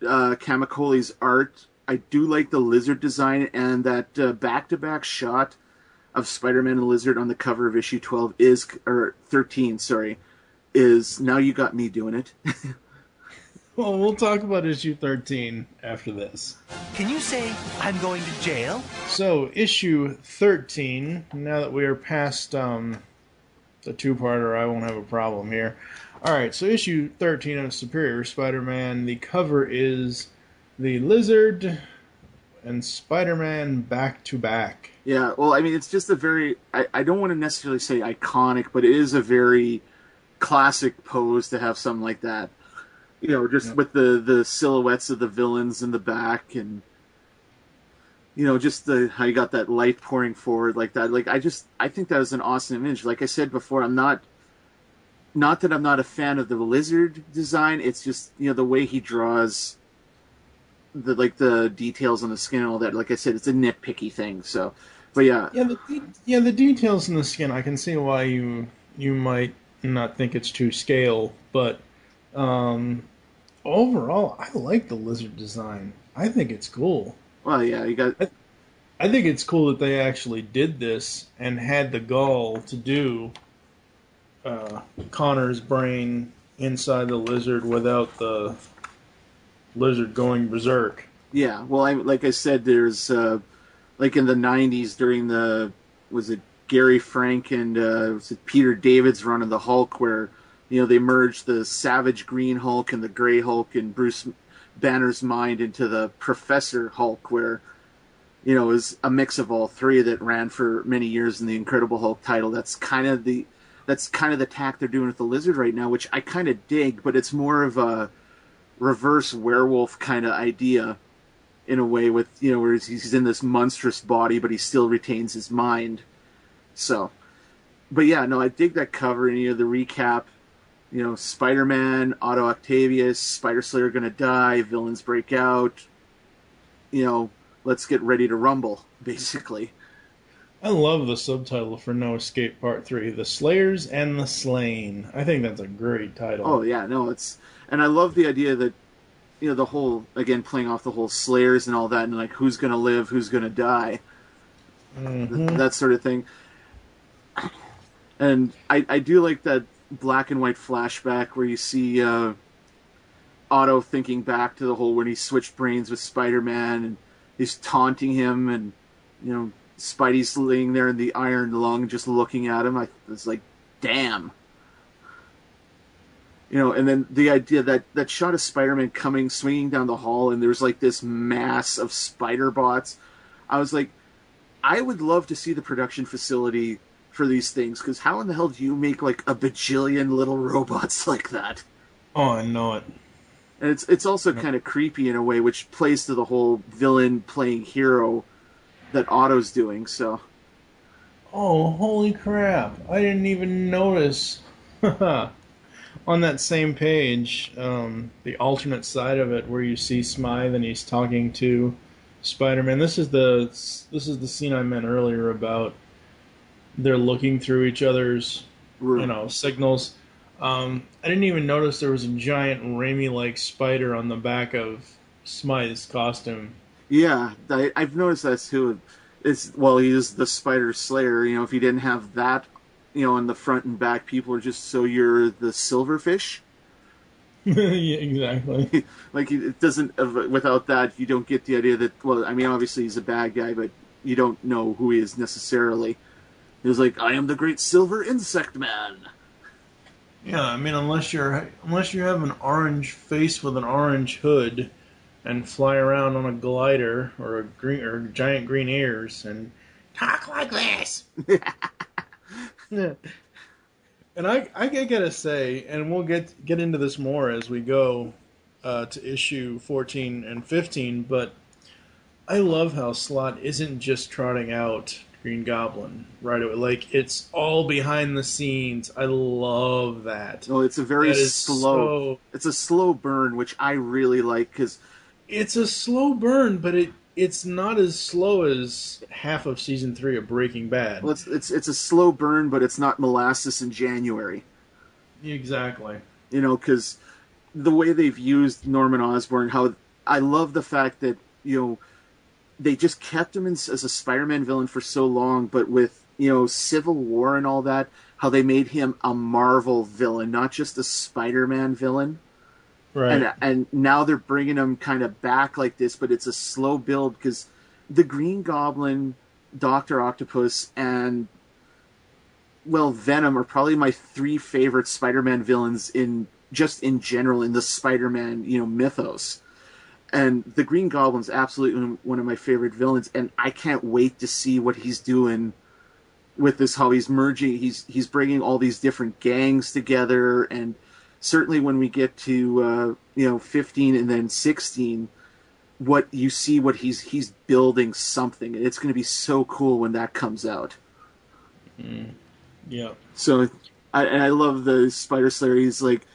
Kamikoli's art, I do like the lizard design, and that back-to-back shot of Spider-Man and Lizard on the cover of issue 12 or 13, is Now You Got Me Doing It. Well, we'll talk about issue 13 after this. Can you say I'm going to jail? So, issue 13, now that we are past the two-parter, I won't have a problem here. Alright, so issue 13 of Superior Spider-Man, the cover is the Lizard and Spider-Man back-to-back. Yeah, well, I mean, it's just a very, I don't want to necessarily say iconic, but it is a very classic pose to have something like that. With the silhouettes of the villains in the back, and, just how you got that light pouring forward like that. Like, I think that was an awesome image. Like I said before, I'm not that I'm not a fan of the Lizard design, it's just, the way he draws the details on the skin and all that. Like I said, it's a nitpicky thing, so... But yeah, the details in the skin. I can see why you might not think it's to scale, but overall, I like the Lizard design. I think it's cool. Well, yeah, you got. I think it's cool that they actually did this and had the gall to do Connor's brain inside the Lizard without the Lizard going berserk. Yeah, well, like I said, there's. Like in the 90s during was it Gary Frank and was it Peter David's run of the Hulk, where, they merged the Savage Green Hulk and the Gray Hulk in Bruce Banner's mind into the Professor Hulk, where, is a mix of all three that ran for many years in the Incredible Hulk title. That's kind of the tack they're doing with the Lizard right now, which I kind of dig, but it's more of a reverse werewolf kind of idea in a way, with where he's in this monstrous body, but he still retains his mind. So, but yeah, no, I dig that cover and the recap. Spider-Man, Otto Octavius, Spider Slayer gonna die, villains break out. Let's get ready to rumble, basically. I love the subtitle for No Escape Part 3, The Slayers and the Slain. I think that's a great title. Oh, yeah, no, and I love the idea that, the whole, again, playing off the whole Slayers and all that, and like, who's going to live, who's going to die, that sort of thing. And I do like that black and white flashback where you see Otto thinking back to the whole when he switched brains with Spider-Man, and he's taunting him, and, Spidey's laying there in the iron lung just looking at him. I was like, damn. And then the idea that shot of Spider-Man swinging down the hall, and there's like this mass of spider bots. I was like, I would love to see the production facility for these things, because how in the hell do you make like a bajillion little robots like that? Oh, I know it. And it's also kind of creepy in a way, which plays to the whole villain playing hero that Otto's doing, so. Oh, holy crap. I didn't even notice. On that same page, the alternate side of it, where you see Smythe and he's talking to Spider-Man. This is the scene I meant earlier about they're looking through each other's, signals. I didn't even notice there was a giant Raimi-like spider on the back of Smythe's costume. Yeah, I've noticed that too. He is the Spider Slayer. If he didn't have that, on the front and back, people are just, so you're the silverfish? Yeah, exactly. Like, it doesn't, without that, you don't get the idea that, obviously he's a bad guy, but you don't know who he is necessarily. He's like, I am the great silver insect man. Yeah, unless you have an orange face with an orange hood and fly around on a glider or giant green ears and talk like this. Yeah. And I gotta say, and we'll get into this more as we go to issue 14 and 15, but I love how Slott isn't just trotting out Green Goblin right away. Like, it's all behind the scenes. I love that. Oh, it's a very slow. It's a slow burn, which I really like, because it's a slow burn, but it's not as slow as half of season 3 of Breaking Bad. Well, it's a slow burn, but it's not molasses in January. Exactly. Because the way they've used Norman Osborn, how I love the fact that they just kept him as a Spider-Man villain for so long, but with Civil War and all that, how they made him a Marvel villain, not just a Spider-Man villain. Right. And now they're bringing him kind of back like this, but it's a slow build, because the Green Goblin, Dr. Octopus, and Venom are probably my 3 favorite Spider-Man villains in general in the Spider-Man mythos. And the Green Goblin's absolutely one of my favorite villains, and I can't wait to see what he's doing with this. How he's merging, he's bringing all these different gangs together, and certainly when we get to 15 and then 16, what he's building something, and it's going to be so cool when that comes out. Yeah. So I love the Spider Slayer. He's like,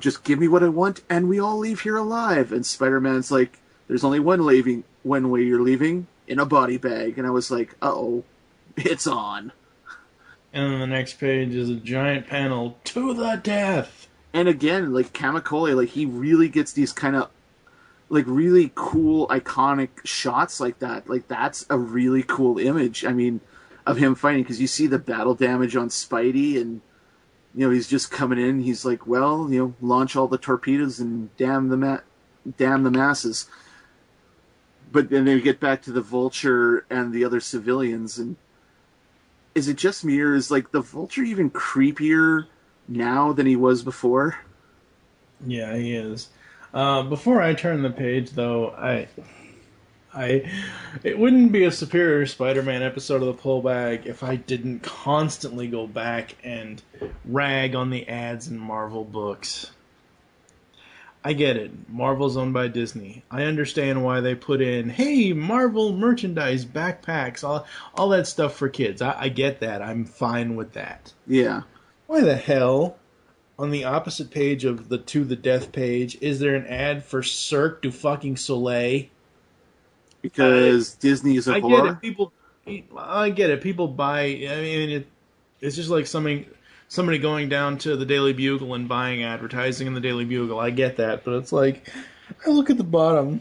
just give me what I want, and we all leave here alive. And Spider-Man's like, there's only one way you're leaving, in a body bag. And I was like, uh-oh, it's on. And then the next page is a giant panel, to the death. And again, like, Kamikole, like, he really gets these kind of, like, really cool, iconic shots like that. Like, that's a really cool image, of him fighting, because you see the battle damage on Spidey, and he's just coming in. He's like, well, launch all the torpedoes and damn the masses. But then they get back to the Vulture and the other civilians, and is it just me, or is like the Vulture even creepier now than he was before? Yeah, he is. Before I turn the page, though, It wouldn't be a superior Spider-Man episode of the Pull Bag if I didn't constantly go back and rag on the ads in Marvel books. I get it. Marvel's owned by Disney. I understand why they put in, hey, Marvel merchandise, backpacks, all that stuff for kids. I get that. I'm fine with that. Yeah. Why the hell, on the opposite page of the To the Death page, is there an ad for Cirque du fucking Soleil? Because Disney is a I whore? get it. I get it. People buy. I mean, it's just like somebody going down to the Daily Bugle and buying advertising in the Daily Bugle. I get that, but it's like, I look at the bottom.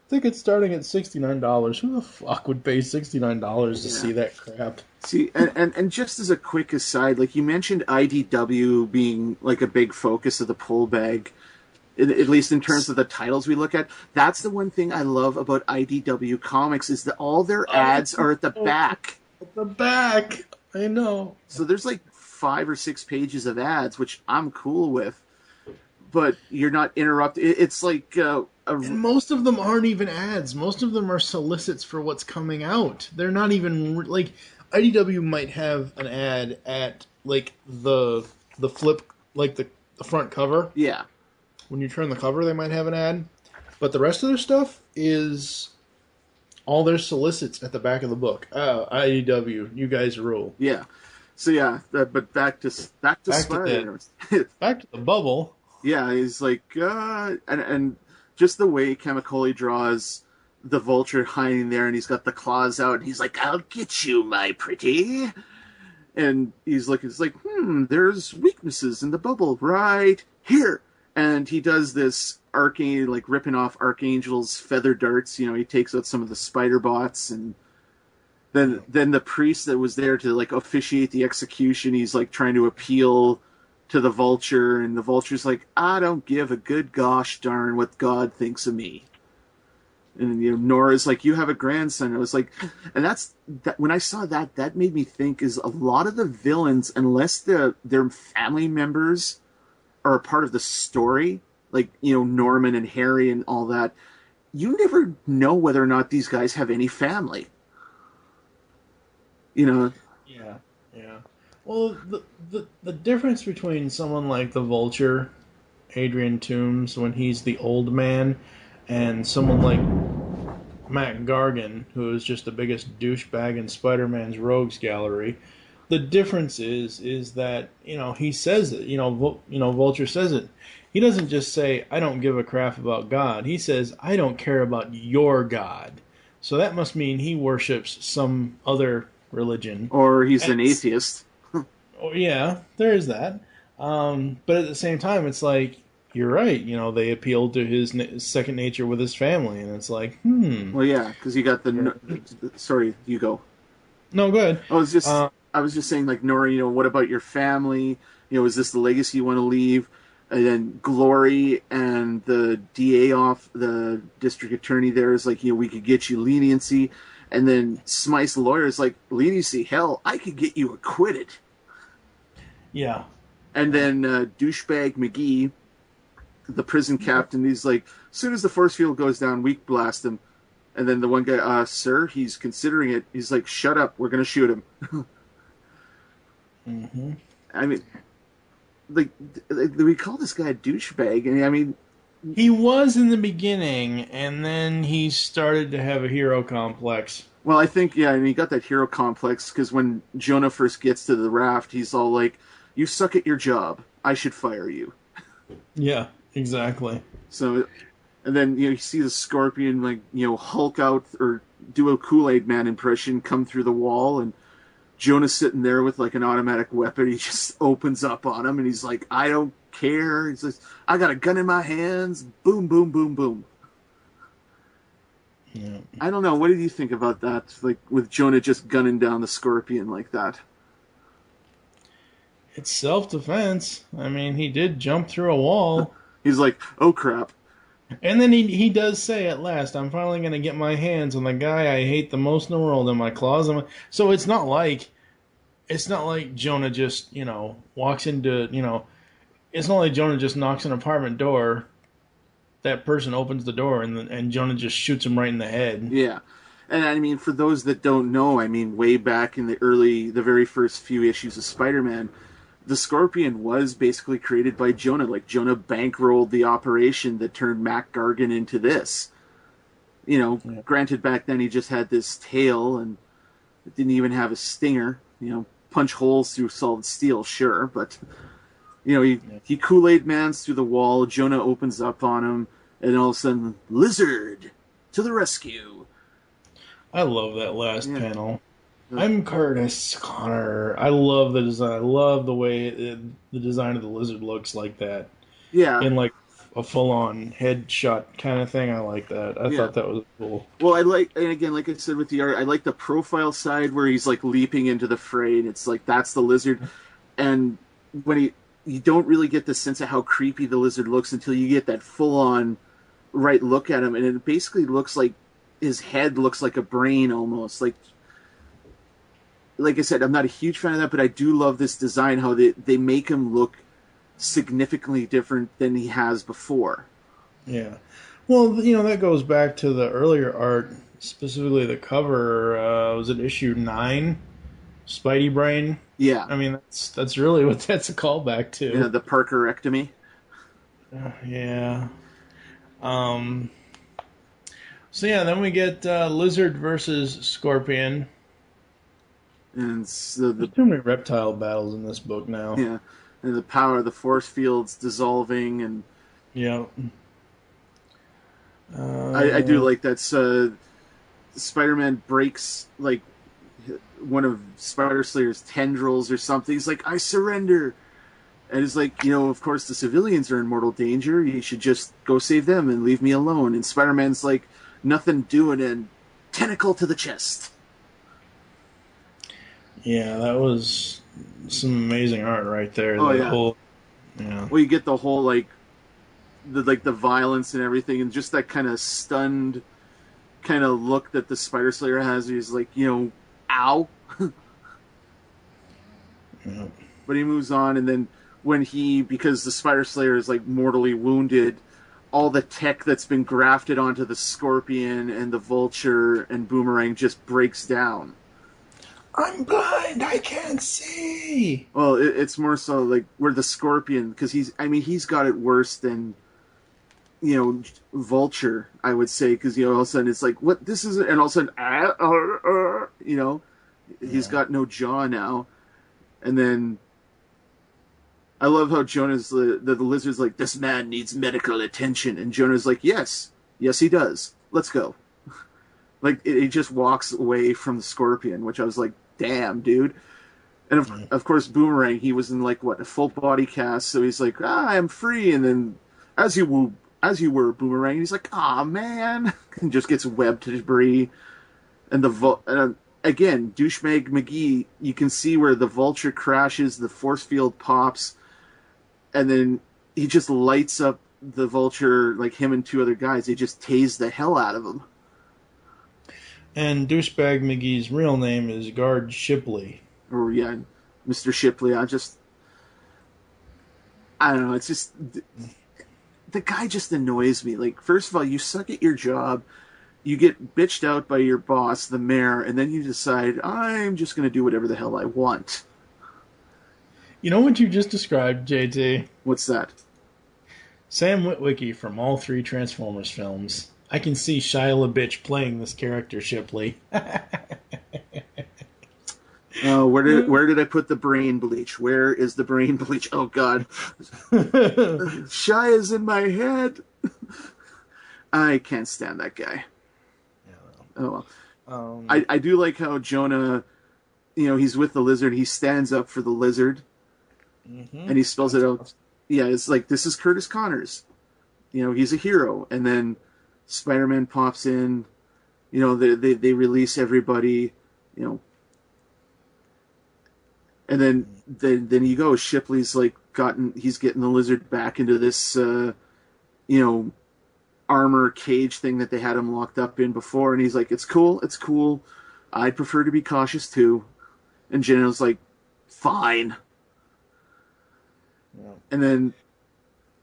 Tickets starting at $69. Who the fuck would pay $69 to see that crap? See, and just as a quick aside, like you mentioned IDW being like a big focus of the Pull Bag, at least in terms of the titles we look at. That's the one thing I love about IDW Comics is that all their ads are at the back. At the back! I know. So there's like 5 or 6 pages of ads, which I'm cool with, but you're not interrupted. It's like... and most of them aren't even ads. Most of them are solicits for what's coming out. They're not even... like, IDW might have an ad at, like, the flip... like, the front cover. Yeah. When you turn the cover, they might have an ad. But the rest of their stuff is all their solicits at the back of the book. Oh, IDW, you guys rule. Yeah. So yeah, but back to Spider. Back to the bubble. Yeah, he's like, and just the way Chemicoli draws the Vulture hiding there, and he's got the claws out, and he's like, "I'll get you, my pretty." And he's like, there's weaknesses in the bubble right here. And he does this like ripping off Archangel's feather darts. You know, he takes out some of the spider bots, and then the priest that was there to like officiate the execution, he's like trying to appeal to the Vulture, and the Vulture's like, I don't give a good gosh darn what God thinks of me. And you know, Nora's like, you have a grandson. I was like, and that when I saw that made me think is a lot of the villains, unless their family members are a part of the story, like, you know, Norman and Harry and all that, you never know whether or not these guys have any family. You know? Yeah. Well, the difference between someone like the Vulture, Adrian Toomes, when he's the old man, and someone like Matt Gargan, who is just the biggest douchebag in Spider-Man's rogues gallery, the difference is that, you know, he says it. You know, Vulture says it. He doesn't just say, I don't give a crap about God. He says, I don't care about your God. So that must mean he worships some other religion. Or he's an atheist. Yeah, there is that. But at the same time, it's like, you're right. You know, they appealed to his second nature with his family. And it's like, Well, yeah, because you got sorry, you go. No, go ahead. I was just saying, like, Nora, you know, what about your family? You know, is this the legacy you want to leave? And then Glory and the the district attorney there is like, you know, we could get you leniency. And then Smythe's lawyer is like, leniency? Hell, I could get you acquitted. Yeah. And then douchebag McGee, the prison captain, he's like, as soon as the force field goes down, weak blast him. And then the one guy, sir, he's considering it. He's like, shut up, we're going to shoot him. Mm-hmm. I mean, like, we call this guy a douchebag, and I mean... He was in the beginning, and then he started to have a hero complex. Well, I think, yeah, and he got that hero complex, because when Jonah first gets to the raft, he's all like, you suck at your job, I should fire you. Yeah, exactly. So, and then, you know, you see the Scorpion, like, you know, Hulk out, or do a Kool-Aid Man impression, come through the wall, and Jonah's sitting there with like an automatic weapon. He just opens up on him, and he's like, I don't care. He says, I got a gun in my hands. Boom, boom, boom, boom. Yeah. I don't know. What did you think about that? Like, with Jonah just gunning down the Scorpion like that? It's self-defense. I mean, he did jump through a wall. He's like, oh, crap. And then he does say at last, I'm finally going to get my hands on the guy I hate the most in the world in my claws. So it's not like Jonah just, you know, walks into, you know, it's not like Jonah just knocks an apartment door that person opens the door and Jonah just shoots him right in the head. Yeah. And I mean, for those that don't know, I mean, way back in the very first few issues of Spider-Man, the Scorpion was basically created by Jonah. Like, Jonah bankrolled the operation that turned Mac Gargan into this. You know, granted, back then he just had this tail and it didn't even have a stinger. You know, punch holes through solid steel, sure, but, you know, he Kool-Aid Mans through the wall, Jonah opens up on him, and all of a sudden, Lizard to the rescue. I love that last panel. I'm Curtis Connor. I love the design. I love the way the design of the lizard looks like that. Yeah. In like a full-on headshot kind of thing. I like that. I thought that was cool. Well, and again, like I said with the art, I like the profile side where he's like leaping into the fray, and it's like, that's the lizard. And when you don't really get the sense of how creepy the lizard looks until you get that full-on right look at him, and it basically looks like his head looks like a brain almost. Like I said, I'm not a huge fan of that, but I do love this design, how they make him look significantly different than he has before. Yeah. Well, you know, that goes back to the earlier art, specifically the cover. Was it issue 9? Spidey Brain? Yeah. I mean, that's really what that's a callback to. Yeah, the Parkerectomy. Yeah. So yeah, then we get Lizard versus Scorpion. And there's too many reptile battles in this book now. Yeah, and the power of the force fields dissolving, and yeah. I do like that. Spider-Man breaks like one of Spider Slayer's tendrils or something. He's like, "I surrender," and it's like, you know, of course the civilians are in mortal danger. You should just go save them and leave me alone. And Spider-Man's like, "Nothing doing," and tentacle to the chest. Yeah, that was some amazing art right there. Oh, yeah. Well, you get the whole the violence and everything, and just that kind of stunned kind of look that the Spider Slayer has. He's like, you know, ow. Yeah. But he moves on, and then because the Spider Slayer is like mortally wounded, all the tech that's been grafted onto the Scorpion and the Vulture and Boomerang just breaks down. I'm blind, I can't see. Well, it's more so like where the Scorpion, because he's got it worse than, you know, Vulture, I would say, because, you know, all of a sudden it's like, what, this is, and all of a sudden, you know, he's got no jaw now. And then I love how Jonah's, the lizard's like, this man needs medical attention. And Jonah's like, yes, he does. Let's go. Like, he just walks away from the Scorpion, which I was like, damn, dude. And of course, Boomerang, he was in like, what, a full body cast, so he's like, I'm free. And then, as you were, Boomerang, he's like, man, and just gets webbed to debris. And again, Douchebag McGee, you can see where the Vulture crashes, the force field pops, and then he just lights up the Vulture, like him and 2 other guys. They just tase the hell out of him. And Douchebag McGee's real name is Guard Shipley. Or, yeah, Mr. Shipley. I don't know, it's just, the guy just annoys me. Like, first of all, you suck at your job, you get bitched out by your boss, the mayor, and then you decide, I'm just going to do whatever the hell I want. You know what you just described, JT? What's that? Sam Witwicky from all 3 Transformers films. I can see Shia LaBeouf playing this character, Shipley. Where did I put the brain bleach? Where is the brain bleach? Oh, God. Shia's in my head. I can't stand that guy. Oh, well. I do like how Jonah, you know, he's with the lizard. He stands up for the lizard. Mm-hmm. And he spells it out. Yeah, it's like, this is Curtis Connors. You know, he's a hero. And then Spider-Man pops in. You know, they release everybody. You know. And then you go. Shipley's like he's getting the lizard back into this, you know, armor cage thing that they had him locked up in before, and he's like, it's cool. I'd prefer to be cautious too. And Jenna's like, fine. Yeah. And then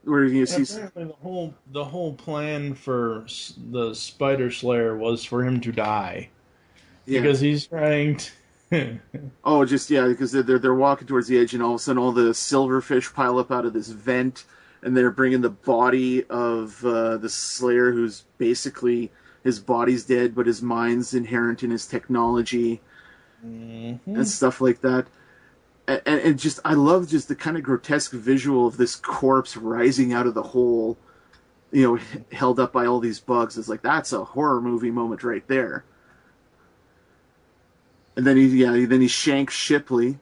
where you see. Apparently, the whole plan for the Spider Slayer was for him to die Yeah. because he's trying to. Oh, just yeah, because they're walking towards the edge, and all of a sudden, all the silverfish pile up out of this vent, and they're bringing the body of the Slayer, who's basically his body's dead, but his mind's inherent in his technology, and stuff like that. And just I love just the kind of grotesque visual of this corpse rising out of the hole, held up by all these bugs. It's like that's a horror movie moment right there. And then he shanks Shipley,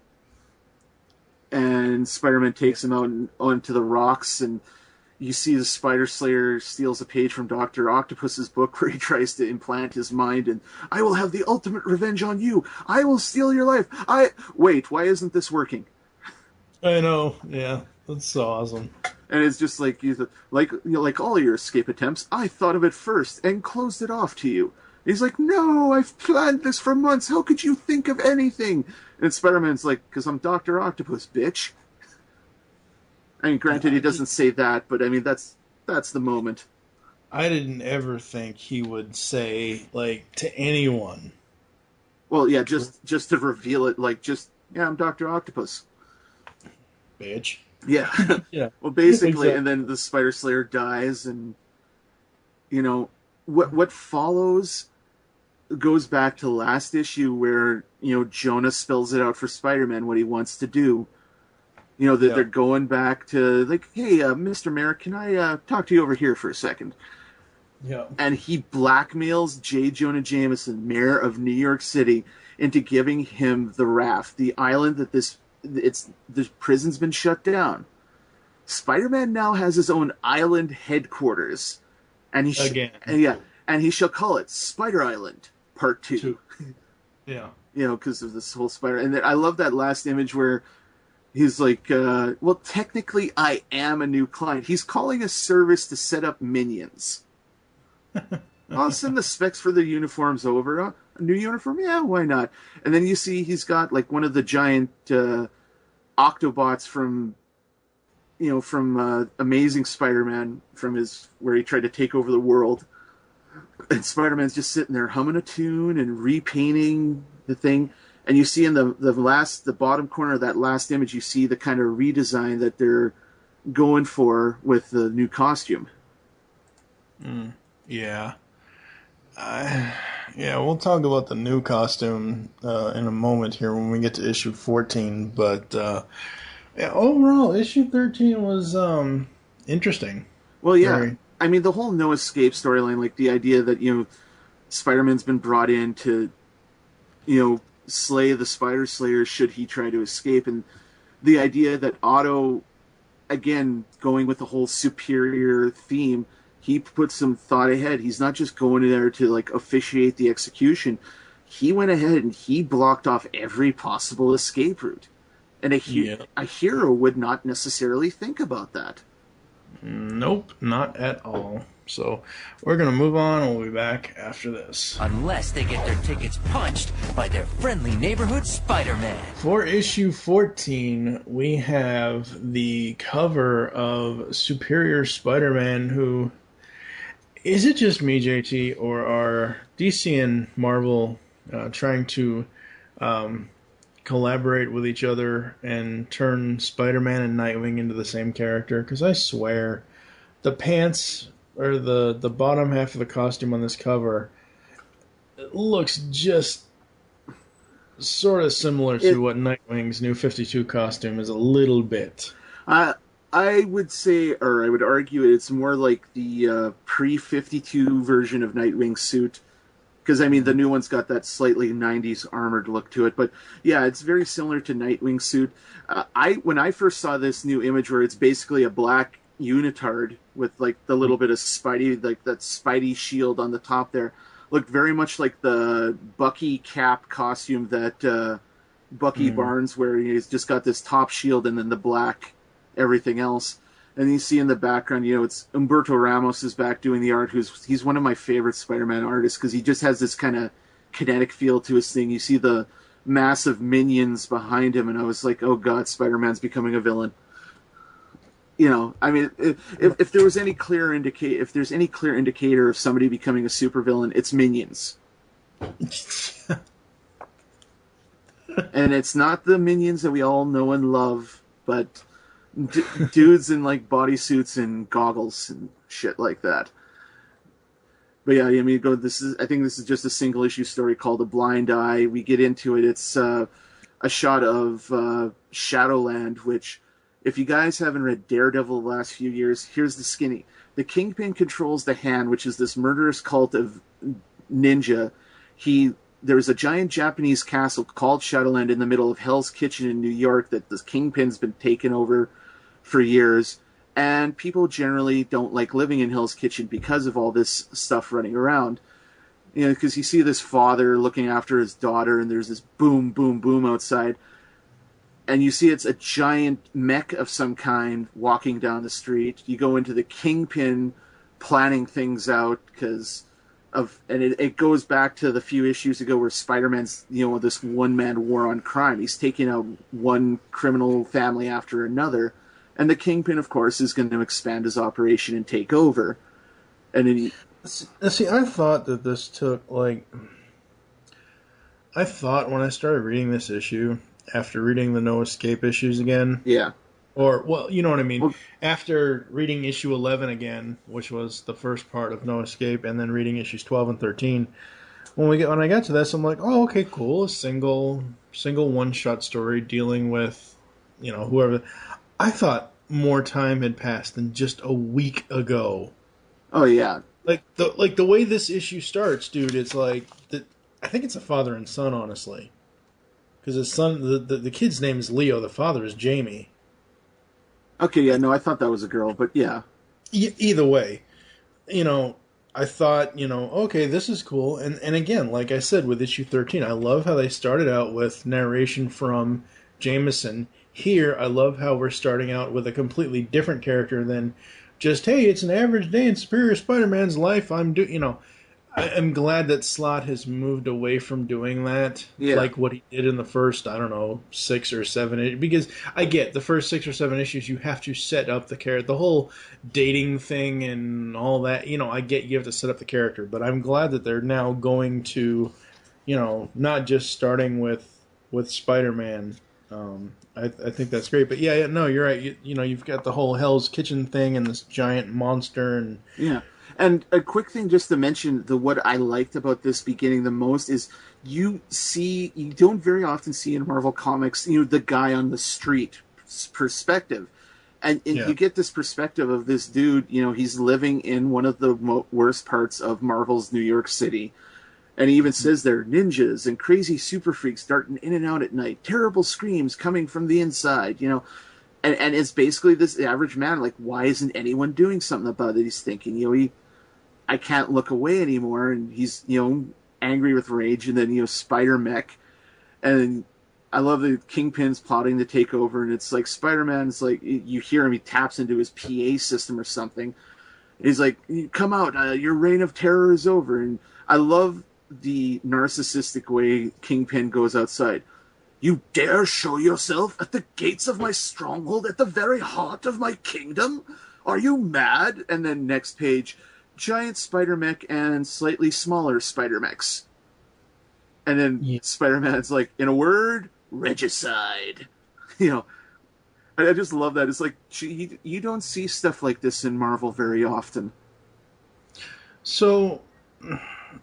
and Spider-Man takes him out onto the rocks, and you see the Spider Slayer steals a page from Dr. Octopus's book where he tries to implant his mind, and I will have the ultimate revenge on you. I will steal your life. Wait, why isn't this working? I know, yeah, that's so awesome. And it's just like like all your escape attempts, I thought of it first and closed it off to you. He's like, no, I've planned this for months. How could you think of anything? And Spider-Man's like, because I'm Dr. Octopus, bitch. I mean, granted, he doesn't say that, but I mean, that's the moment. I didn't ever think he would say, like, to anyone. Well, yeah, just to reveal it, like, I'm Dr. Octopus. Bitch. Yeah. Yeah. Well, basically, Exactly. And then the Spider Slayer dies, and, what follows goes back to last issue where, Jonah spells it out for Spider-Man what he wants to do. They're going back to, like, hey, Mr. Mayor, can I talk to you over here for a second? Yeah. And he blackmails J. Jonah Jameson, mayor of New York City, into giving him the raft, the island that the prison's been shut down. Spider-Man now has his own island headquarters. And he and he shall call it Spider Island Part 2. Yeah. Because of this whole spider. And I love that last image where he's like, well, technically I am a new client. He's calling a service to set up minions. I'll send the specs for the uniforms over. A new uniform? Yeah, why not? And then you see he's got like one of the giant Octobots from Amazing Spider-Man, where he tried to take over the world. And Spider-Man's just sitting there humming a tune and repainting the thing. And you see in the bottom corner of that last image, you see the kind of redesign that they're going for with the new costume. Yeah. We'll talk about the new costume in a moment here when we get to issue 14. But overall, issue 13 was interesting. Well, yeah. I mean, the whole no escape storyline, like the idea that, Spider-Man's been brought in to, slay the Spider Slayer should he try to escape. And the idea that Otto, again, going with the whole superior theme, he put some thought ahead. He's not just going in there to, like, officiate the execution. He went ahead and he blocked off every possible escape route. And a hero would not necessarily think about that. Nope, not at all. So we're going to move on and we'll be back after this. Unless they get their tickets punched by their friendly neighborhood Spider-Man. For issue 14, we have the cover of Superior Spider-Man, who... Is it just me, JT, or are DC and Marvel trying to collaborate with each other and turn Spider-Man and Nightwing into the same character? Because I swear, the pants, or the bottom half of the costume on this cover, it looks just sort of similar to what Nightwing's New 52 costume is, a little bit. I would say, or I would argue, it's more like the pre-52 version of Nightwing's suit. Because, I mean, the new one's got that slightly 90s armored look to it. But, yeah, it's very similar to Nightwing's suit. When I first saw this new image where it's basically a black unitard with, like, the little bit of Spidey, like that Spidey shield on the top there, looked very much like the Bucky cap costume that Bucky Barnes wears. He's just got this top shield and then the black everything else. And you see in the background, it's Humberto Ramos is back doing the art. He's one of my favorite Spider-Man artists because he just has this kind of kinetic feel to his thing. You see the massive minions behind him, and I was like, oh god, Spider-Man's becoming a villain. You know, I mean, if there was any clear if there's any clear indicator of somebody becoming a supervillain, it's Minions. And it's not the Minions that we all know and love, but dudes in like bodysuits and goggles and shit like that. But yeah, I mean, I think this is just a single issue story called A Blind Eye. We get into it. It's a shot of Shadowland, which, if you guys haven't read Daredevil the last few years, here's the skinny. The Kingpin controls the Hand, which is this murderous cult of ninja. There's a giant Japanese castle called Shadowland in the middle of Hell's Kitchen in New York that the Kingpin's been taken over for years. And people generally don't like living in Hell's Kitchen because of all this stuff running around. You know, because you see this father looking after his daughter, and there's this boom, boom, boom outside. And you see it's a giant mech of some kind walking down the street. You go into the Kingpin planning things out and it goes back to the few issues ago where Spider-Man's, this one-man war on crime. He's taking out one criminal family after another. And the Kingpin, of course, is going to expand his operation and take over. And then I thought that this took, I thought when I started reading this issue, after reading the No Escape issues again... Yeah. Or, well, you know what I mean. Well, after reading issue 11 again, which was the first part of No Escape, and then reading issues 12 and 13, when I got to this, I'm like, oh, okay, cool. A single one-shot story dealing with, whoever. I thought more time had passed than just a week ago. Oh, yeah. Like the way this issue starts, dude, it's like, I think it's a father and son, honestly. Because his son, the kid's name is Leo, the father is Jamie. Okay, yeah, no, I thought that was a girl, but yeah. Either way, I thought, okay, this is cool. And again, like I said, with issue 13, I love how they started out with narration from Jameson. Here, I love how we're starting out with a completely different character than just, hey, it's an average day in Superior Spider-Man's life. I'm glad that Slott has moved away from doing that, like what he did in the first, 6 or 7, because I get the first 6 or 7 issues, you have to set up the character, the whole dating thing and all that, I get you have to set up the character, but I'm glad that they're now going to, not just starting with Spider-Man. I think that's great, but yeah, no, you're right, you've got the whole Hell's Kitchen thing and this giant monster and... Yeah. And a quick thing just to mention, what I liked about this beginning the most is you don't very often see in Marvel Comics, the guy on the street perspective. And you get this perspective of this dude, he's living in one of the worst parts of Marvel's New York City. And he even says there, ninjas and crazy super freaks darting in and out at night, terrible screams coming from the inside, And it's basically this average man, like, why isn't anyone doing something about it? He's thinking, I can't look away anymore, and he's, angry with rage, and then, Spider-Mech. And I love the Kingpin's plotting to take over, and it's like Spider-Man's like, you hear him, he taps into his PA system or something. He's like, come out, your reign of terror is over. And I love the narcissistic way Kingpin goes outside. You dare show yourself at the gates of my stronghold, at the very heart of my kingdom? Are you mad? And then next page, giant Spider-Mech and slightly smaller Spider-Mechs. And then Spider-Man's like, in a word, regicide. I just love that. It's like, you don't see stuff like this in Marvel very often. So,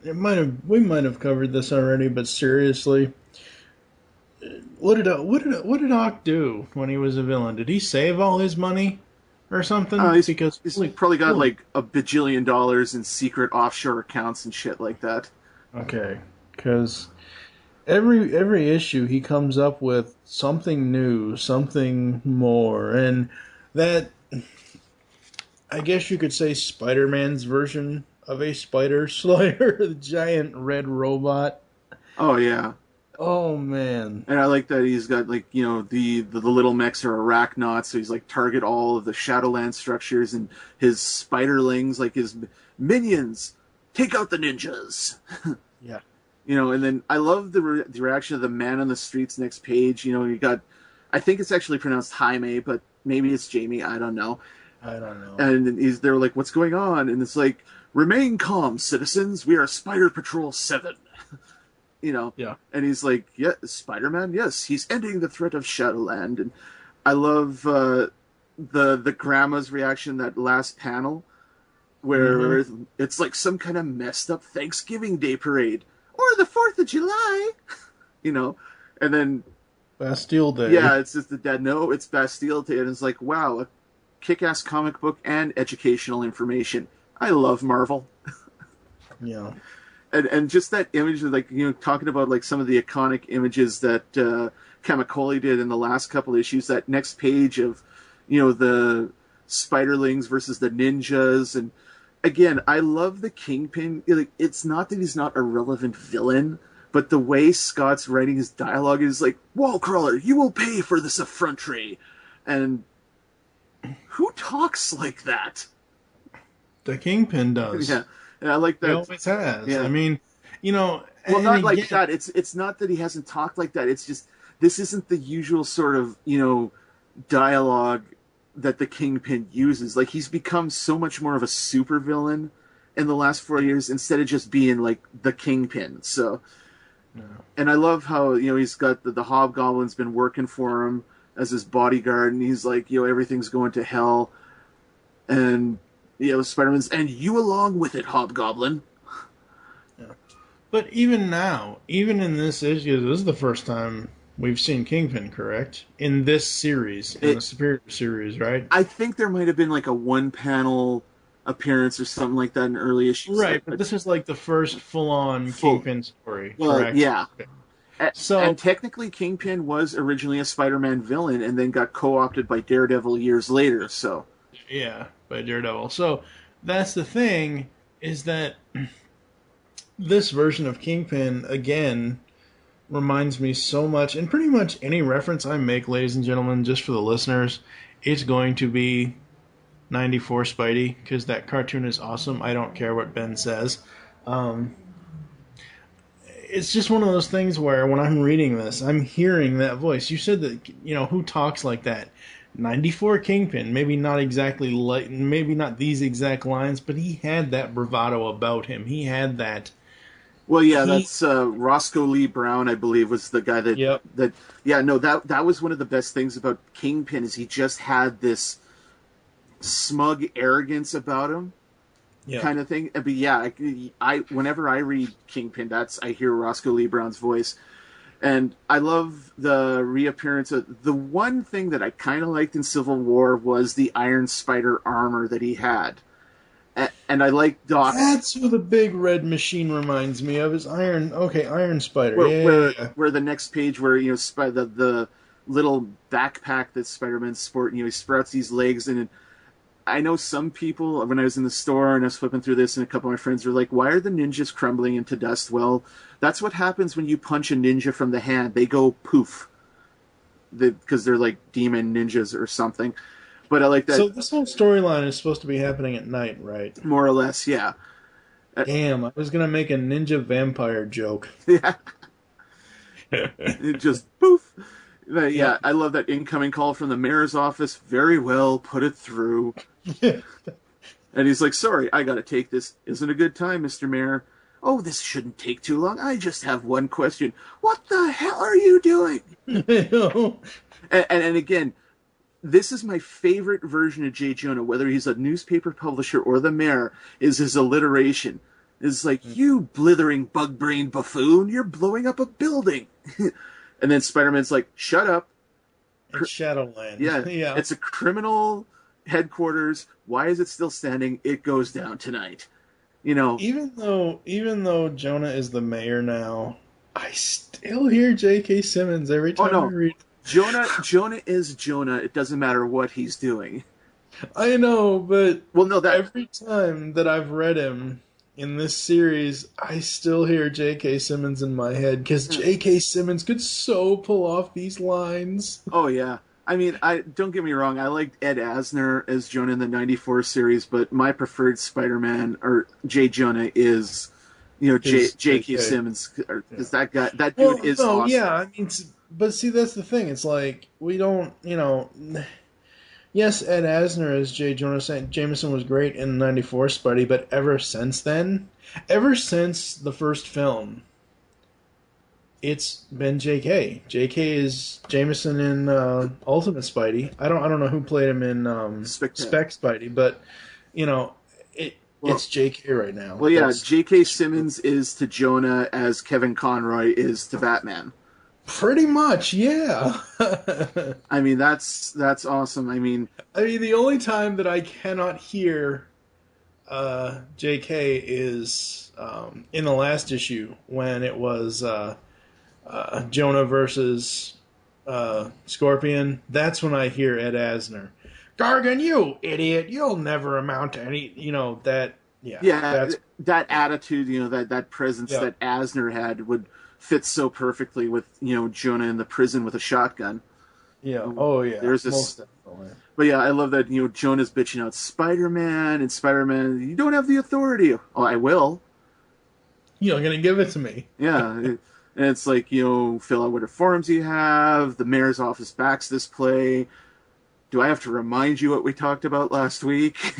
we might have covered this already, but seriously... What did Ock do when he was a villain? Did he save all his money or something? Because he's probably got like $1 bajillion in secret offshore accounts and shit like that. Okay, because every issue he comes up with something new, something more, and that, I guess you could say, Spider-Man's version of a Spider Slayer, the giant red robot. Oh yeah. Oh man! And I like that he's got the little mechs are arachnauts, so he's like target all of the Shadowland structures, and his spiderlings, like his minions, take out the ninjas. Yeah. And then I love the reaction of the man on the streets next page. I I think it's actually pronounced Jaime, but maybe it's Jamie. I don't know. I don't know. And they're like, "What's going on?" And it's like, "Remain calm, citizens. We are Spider Patrol 7." Yeah. And he's like, "Yeah, Spider-Man. Yes, he's ending the threat of Shadowland." And I love the grandma's reaction, that last panel where it's like some kind of messed up Thanksgiving Day parade or the 4th of July, and then Bastille Day. yeah, it's just the dad. No, it's Bastille Day, and it's like, wow, a kick-ass comic book and educational information. I love Marvel. Yeah. And just that image of, like, talking about, like, some of the iconic images that Kamikoli did in the last couple issues, that next page of, the Spiderlings versus the ninjas. And again, I love the Kingpin. Like, it's not that he's not a relevant villain, but the way Scott's writing his dialogue is like, "Wallcrawler, you will pay for this effrontery." And who talks like that? The Kingpin does. Yeah. And I like that. He always has. Yeah. I mean, well, not like that. It's not that he hasn't talked like that. It's just, this isn't the usual sort of, dialogue that the Kingpin uses. Like, he's become so much more of a supervillain in the last 4 years instead of just being like the Kingpin. So, and I love how, he's got the Hobgoblin's been working for him as his bodyguard, and he's like, everything's going to hell. And, Spider-Man's, "And you along with it, Hobgoblin." Yeah. But even now, even in this issue, this is the first time we've seen Kingpin, correct? In this series, in the Superior series, right? I think there might have been like a one-panel appearance or something like that in early issues. Right, but this is like the first full-on Kingpin story, correct? Yeah. Okay. And technically, Kingpin was originally a Spider-Man villain and then got co-opted by Daredevil years later, so... Yeah, by Daredevil. So that's the thing, is that this version of Kingpin, again, reminds me so much, and pretty much any reference I make, ladies and gentlemen, just for the listeners, it's going to be 94 Spidey, because that cartoon is awesome. I don't care what Ben says. It's just one of those things where when I'm reading this, I'm hearing that voice. You said that, who talks like that? 94 Kingpin, maybe not exactly like, maybe not these exact lines, but he had that bravado about him. He had that. Well, yeah, that's Roscoe Lee Brown, I believe, was the guy that. Yep. That was one of the best things about Kingpin, is he just had this smug arrogance about him, kind of thing. But yeah, I whenever I read Kingpin, I hear Roscoe Lee Brown's voice. And I love the reappearance of... The one thing that I kind of liked in Civil War was the Iron Spider armor that he had. And I like Doc... That's who the big red machine reminds me of, is Iron Spider. Where the next page where, the little backpack that Spider-Man's sporting, he sprouts these legs, and I know some people, when I was in the store and I was flipping through this, and a couple of my friends were like, "Why are the ninjas crumbling into dust?" Well, that's what happens when you punch a ninja from the hand. They go poof. Because they're like demon ninjas or something. But I like that. So this whole storyline is supposed to be happening at night, right? More or less, yeah. Damn, I was going to make a ninja vampire joke. Yeah. It just poof. Yeah, I love that incoming call from the mayor's office. "Very well, put it through." And he's like, "Sorry, I gotta take this. Isn't a good time, Mr. Mayor." "Oh, this shouldn't take too long. I just have one question. What the hell are you doing?" And again, this is my favorite version of J. Jonah, whether he's a newspaper publisher or the mayor, is his alliteration. It's like, "You blithering bug-brained buffoon, you're blowing up a building." And then Spider-Man's like, "Shut up. It's Shadowland." Yeah. It's a criminal headquarters. Why is it still standing? It goes down tonight. Even though Jonah is the mayor now, I still hear J.K. Simmons every time I read. Jonah is Jonah. It doesn't matter what he's doing. I know, but every time that I've read him in this series, I still hear J.K. Simmons in my head, because J.K. Simmons could so pull off these lines. Oh, yeah. I mean, don't get me wrong, I liked Ed Asner as Jonah in the 94 series, but my preferred Spider-Man, or J. Jonah, is J.K. Simmons, because that dude is awesome. Yeah, I mean, but see, that's the thing. It's like we don't, yes, Ed Asner as J. Jonah Jameson was great in '94 Spidey, but ever since the first film, it's been J.K. J.K. is Jameson in Ultimate Spidey. I don't know who played him in Spec Spidey, but it's J.K. right now. Well, yeah, J.K. Simmons is to Jonah as Kevin Conroy is to Batman. Pretty much, yeah. I mean, that's awesome. I mean, the only time that I cannot hear J.K. is in the last issue when it was Jonah versus Scorpion. That's when I hear Ed Asner. Gargan, you idiot! You'll never amount to any. That. Yeah. That attitude. That presence that Asner had would fit so perfectly with Jonah in the prison with a shotgun. Yeah. Oh yeah. There's this. Most definitely. But yeah, I love that Jonah's bitching out Spider-Man and Spider-Man. You don't have the authority. Oh, I will. You're gonna give it to me. Yeah. And it's like, fill out whatever forms you have. The mayor's office backs this play. Do I have to remind you what we talked about last week?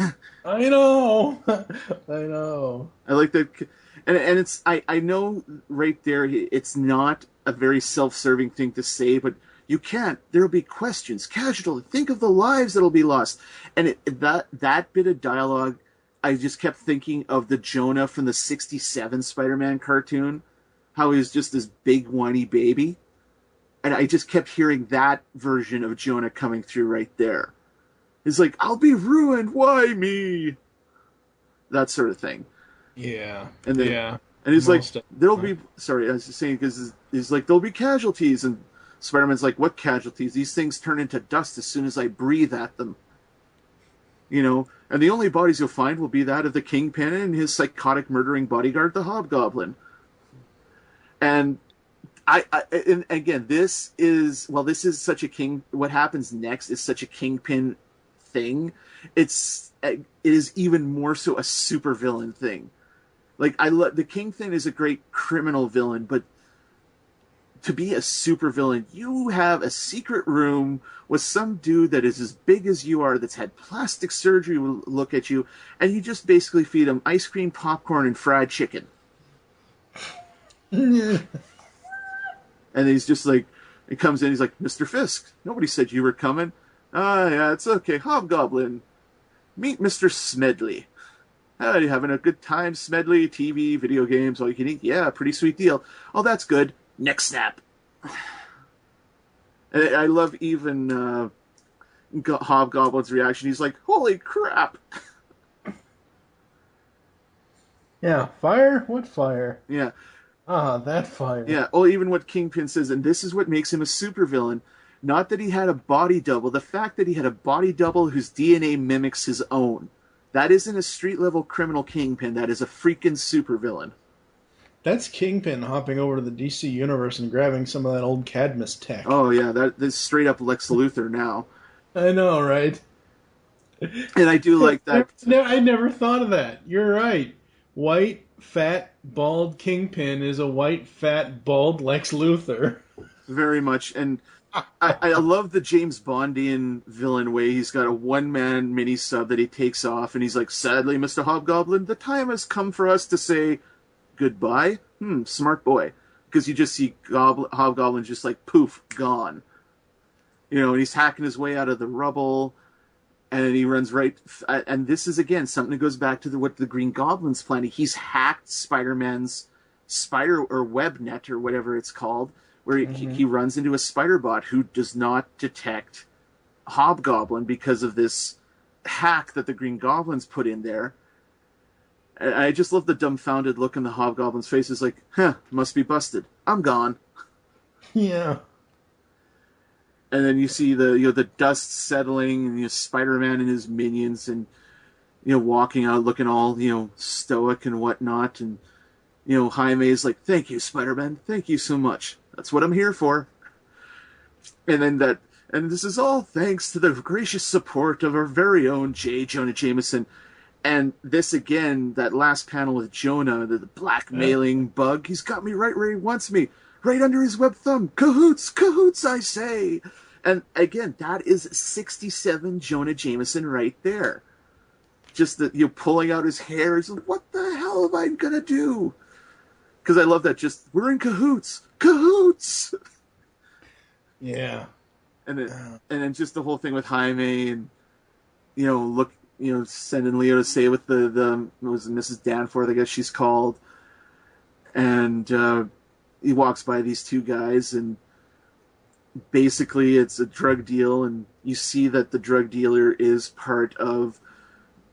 I know. I know. I like that. And it's, I know right there, it's not a very self-serving thing to say, but you can't. There'll be questions, casualties. Think of the lives that'll be lost. And that bit of dialogue, I just kept thinking of the Jonah from the 67 Spider-Man cartoon. How he was just this big whiny baby. And I just kept hearing that version of Jonah coming through right there. It's like, I'll be ruined. Why me? That sort of thing. Yeah. And then, yeah. And he's like, there'll be... Sorry, I was just saying, because he's like, there'll be casualties. And Spider-Man's like, what casualties? These things turn into dust as soon as I breathe at them. And the only bodies you'll find will be that of the Kingpin and his psychotic murdering bodyguard, the Hobgoblin. And and again, this is such a what happens next is such a Kingpin thing. It is even more so a supervillain thing. Like, the Kingpin is a great criminal villain, but to be a supervillain, you have a secret room with some dude that is as big as you are, that's had plastic surgery look at you, and you just basically feed him ice cream, popcorn, and fried chicken. And he's just like, he comes in, he's like, Mr. Fisk, nobody said you were coming. Ah, yeah, it's okay. Hobgoblin, meet Mr. Smedley. Are you having a good time, Smedley? TV, video games, all you can eat? Yeah, pretty sweet deal. Oh, that's good. Neck snap. And I love even Hobgoblin's reaction. He's like, holy crap. Yeah, fire? What fire? Yeah. That fire. Yeah, even what Kingpin says, and this is what makes him a supervillain. Not that he had a body double, the fact that he had a body double whose DNA mimics his own. That isn't a street-level criminal Kingpin, that is a freaking supervillain. That's Kingpin hopping over to the DC universe and grabbing some of that old Cadmus tech. Oh yeah, that's straight up Lex Luthor now. I know, right? And I do like that. I never thought of that. You're right. White, fat, bald Kingpin is a white, fat, bald Lex Luthor. Very much. And I love the James Bondian villain way. He's got a one-man mini-sub that he takes off, and he's like, sadly, Mr. Hobgoblin, the time has come for us to say goodbye. Smart boy. Because you just see Hobgoblin just like, poof, gone. And he's hacking his way out of the rubble. And he runs right... And this is, again, something that goes back to what the Green Goblin's planning. He's hacked Spider-Man's spider or web net or whatever it's called, where he runs into a spider bot who does not detect Hobgoblin because of this hack that the Green Goblin's put in there. And I just love the dumbfounded look in the Hobgoblin's face. It's like, must be busted. I'm gone. Yeah. And then you see the dust settling, and Spider-Man and his minions, and walking out looking all stoic and whatnot, and Jaime's like, "Thank you, Spider-Man. Thank you so much. That's what I'm here for." And then and this is all thanks to the gracious support of our very own J. Jonah Jameson. And this again, that last panel with Jonah, the blackmailing bug, he's got me right where he wants me, right under his web thumb. Cahoots, cahoots, I say. And again, that is 67 Jonah Jameson right there. Just that, pulling out his hair. He's like, what the hell am I gonna do? Because I love that. Just, we're in cahoots, cahoots. Yeah. And then just the whole thing with Jaime and sending Leo to stay with the was Mrs. Danforth, I guess she's called. And he walks by these two guys, and basically it's a drug deal, and you see that the drug dealer is part of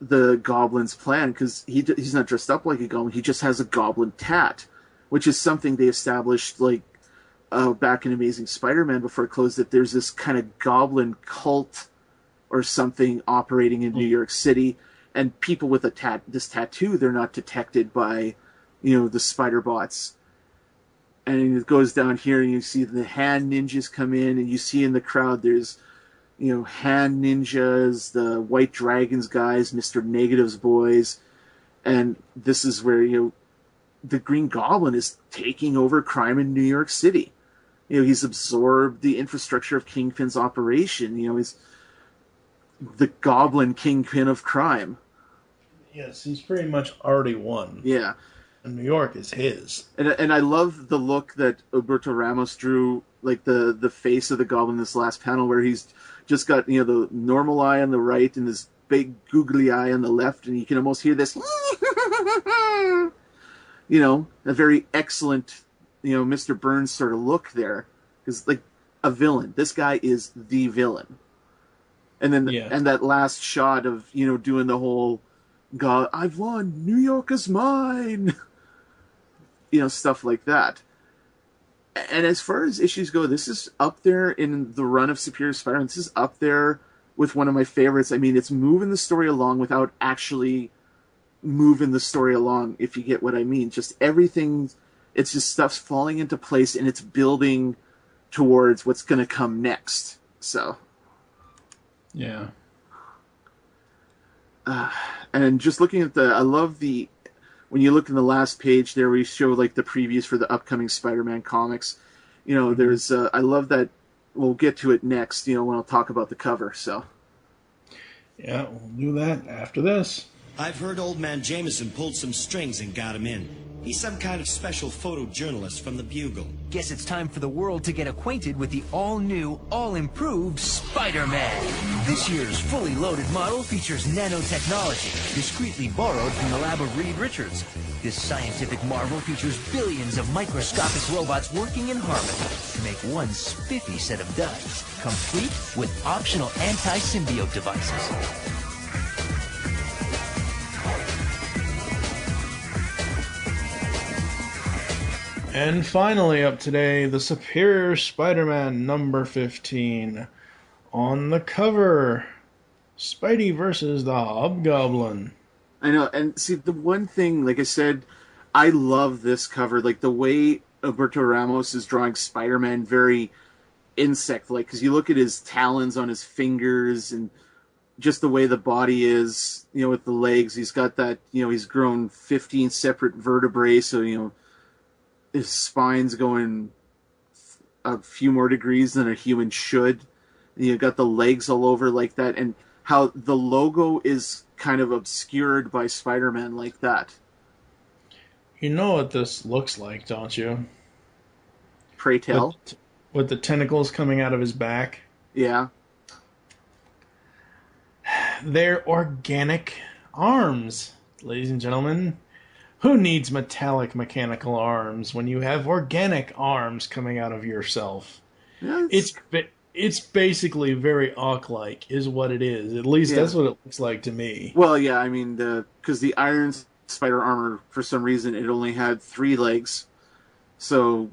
the Goblin's plan, because he's not dressed up like a goblin, he just has a goblin tat, which is something they established back in Amazing Spider-Man before it closed, that there's this kind of goblin cult or something operating in New York City, and people with this tattoo, they're not detected by, the spider bots. And it goes down here, and you see the hand ninjas come in, and you see in the crowd there's, hand ninjas, the White Dragons guys, Mr. Negative's boys, and this is where, the Green Goblin is taking over crime in New York City. He's absorbed the infrastructure of Kingpin's operation. He's the Goblin Kingpin of crime. Yes, he's pretty much already won. Yeah. And New York is his. And I love the look that Alberto Ramos drew, like the face of the Goblin in this last panel, where he's just got, the normal eye on the right and this big googly eye on the left, and you can almost hear this, a very excellent, Mr. Burns sort of look there. Because, like, a villain. This guy is the villain. And then and that last shot of, doing the whole, God, I've won, New York is mine, stuff like that. And as far as issues go, this is up there in the run of Superior Spider-Man. This is up there with one of my favorites. I mean, it's moving the story along without actually moving the story along, if you get what I mean. Just everything, it's just stuff's falling into place, and it's building towards what's going to come next. So, yeah. And just looking at I love when you look in the last page there, we show like the previews for the upcoming Spider-Man comics. There's, I love that. We'll get to it next, when I'll talk about the cover. So, yeah, we'll do that after this. I've heard old man Jameson pulled some strings and got him in. He's some kind of special photojournalist from the Bugle. Guess it's time for the world to get acquainted with the all-new, all-improved Spider-Man. This year's fully loaded model features nanotechnology, discreetly borrowed from the lab of Reed Richards. This scientific marvel features billions of microscopic robots working in harmony to make one spiffy set of duds, complete with optional anti-symbiote devices. And finally up today, the Superior Spider-Man number 15. On the cover, Spidey versus the Hobgoblin. I know, and see, the one thing, like I said, I love this cover. Like, the way Alberto Ramos is drawing Spider-Man very insect-like, because you look at his talons on his fingers, and just the way the body is, with the legs. He's got that, he's grown 15 separate vertebrae, so, his spine's going a few more degrees than a human should. You've got the legs all over like that, and how the logo is kind of obscured by Spider-Man like that. You know what this looks like, don't you? Pray tell. With the tentacles coming out of his back. Yeah. They're organic arms, ladies and gentlemen. Who needs metallic mechanical arms when you have organic arms coming out of yourself? Yes. It's basically very Ock-like, is what it is. At least that's what it looks like to me. Well, yeah, I mean, because the Iron Spider armor, for some reason, it only had 3 legs. So,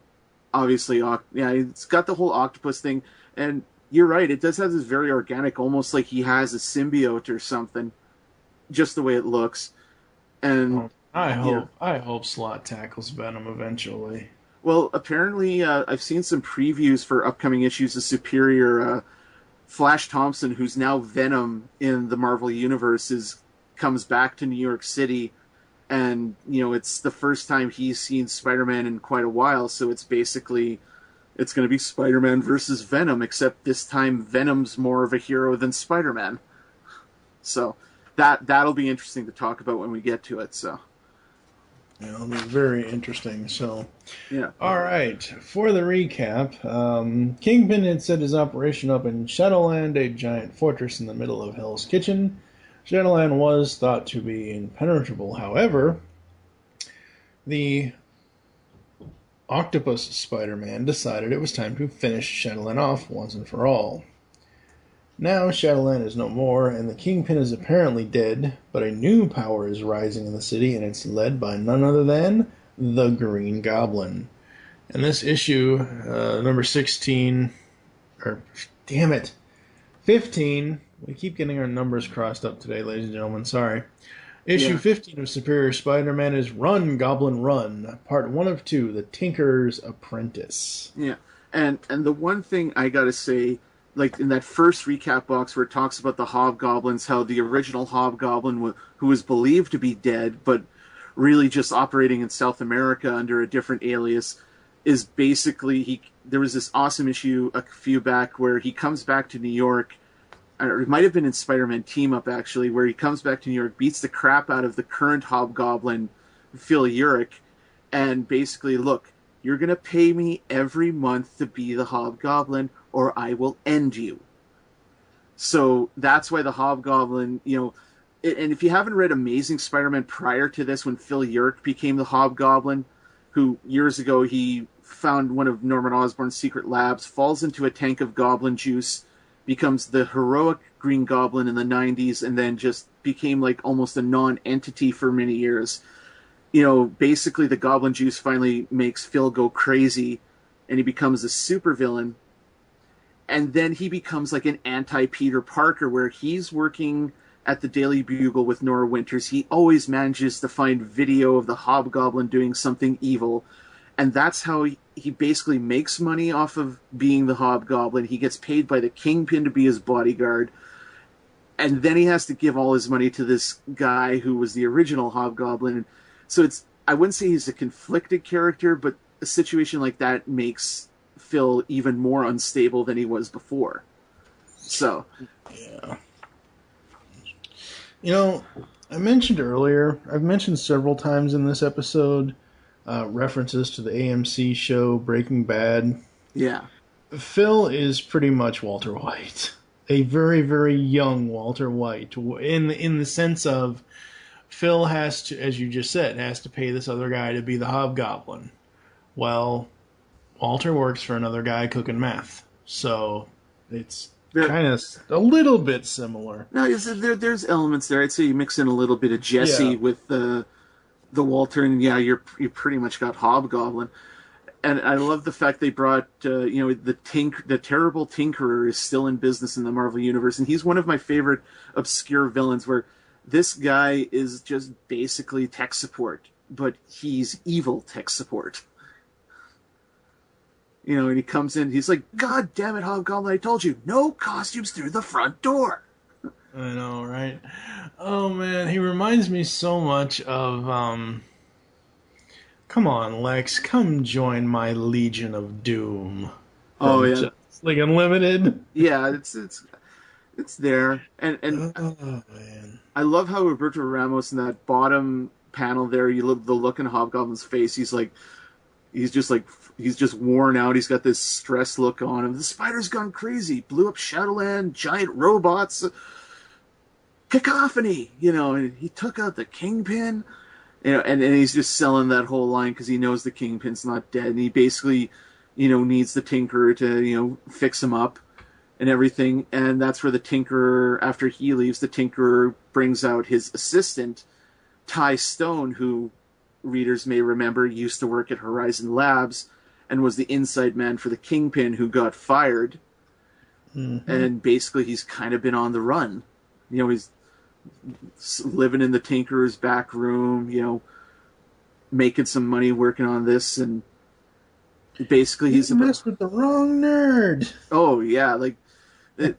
obviously, it's got the whole octopus thing. And you're right, it does have this very organic, almost like he has a symbiote or something, just the way it looks. And I hope Slott tackles Venom eventually. Well, apparently, I've seen some previews for upcoming issues of Superior. Flash Thompson, who's now Venom in the Marvel Universe, is comes back to New York City, and it's the first time he's seen Spider-Man in quite a while. So it's basically it's going to be Spider-Man versus Venom, except this time Venom's more of a hero than Spider-Man. So that'll be interesting to talk about when we get to it. So. Yeah, it'll be very interesting. So, yeah. All right. For the recap, Kingpin had set his operation up in Shadowland, a giant fortress in the middle of Hell's Kitchen. Shadowland was thought to be impenetrable. However, the Octopus Spider-Man decided it was time to finish Shadowland off once and for all. Now Shadowland is no more, and the Kingpin is apparently dead, but a new power is rising in the city, and it's led by none other than the Green Goblin. And this issue, number 16, or damn it, 15, we keep getting our numbers crossed up today, ladies and gentlemen, sorry. Issue 15 of Superior Spider-Man is Run, Goblin, Run, part 1 of 2, The Tinker's Apprentice. Yeah, and the one thing I gotta say, like in that first recap box where it talks about the Hobgoblins, how the original Hobgoblin, who was believed to be dead, but really just operating in South America under a different alias, is basically, there was this awesome issue a few back where he comes back to New York, or it might have been in Spider-Man Team Up actually, where he comes back to New York, beats the crap out of the current Hobgoblin, Phil Urich, and basically, look, you're going to pay me every month to be the Hobgoblin, or I will end you. So that's why the Hobgoblin, and if you haven't read Amazing Spider-Man prior to this, when Phil Urich became the Hobgoblin, who years ago he found one of Norman Osborn's secret labs, falls into a tank of goblin juice, becomes the heroic Green Goblin in the 90s, and then just became like almost a non-entity for many years. Basically the goblin juice finally makes Phil go crazy, and he becomes a supervillain. And then he becomes like an anti-Peter Parker, where he's working at the Daily Bugle with Nora Winters. He always manages to find video of the Hobgoblin doing something evil. And that's how he basically makes money off of being the Hobgoblin. He gets paid by the Kingpin to be his bodyguard. And then he has to give all his money to this guy who was the original Hobgoblin. So I wouldn't say he's a conflicted character, but a situation like that makes Phil even more unstable than he was before. So, yeah. I mentioned earlier, I've mentioned several times in this episode, references to the AMC show Breaking Bad. Yeah. Phil is pretty much Walter White. A very, very young Walter White. In the sense of, Phil has to, as you just said, has to pay this other guy to be the Hobgoblin. Well, Walter works for another guy cooking meth. So it's kind of a little bit similar. No, there's elements there. I'd say you mix in a little bit of Jesse with the Walter, and you pretty much got Hobgoblin. And I love the fact they brought the terrible Tinkerer is still in business in the Marvel Universe, and he's one of my favorite obscure villains, where this guy is just basically tech support, but he's evil tech support. And he comes in, he's like, God damn it, Hobgoblin, I told you, no costumes through the front door. I know, right? Oh, man, he reminds me so much of, come on, Lex, come join my Legion of Doom. Oh, yeah. Just League Unlimited. Yeah, it's there. And oh, man. I love how Roberto Ramos in that bottom panel there, you look the look in Hobgoblin's face, he's just worn out. He's got this stress look on him. The spider's gone crazy. Blew up Shadowland, giant robots, cacophony, and he took out the Kingpin, and he's just selling that whole line because he knows the Kingpin's not dead, and he basically, needs the Tinkerer to, fix him up and everything. And that's where the Tinkerer, after he leaves, the Tinkerer brings out his assistant, Ty Stone, who readers may remember used to work at Horizon Labs and was the inside man for the Kingpin, who got fired. Mm-hmm. And basically he's kind of been on the run. He's living in the Tinkerer's back room, making some money working on this, and basically he's messed with the wrong nerd. Oh yeah, like it,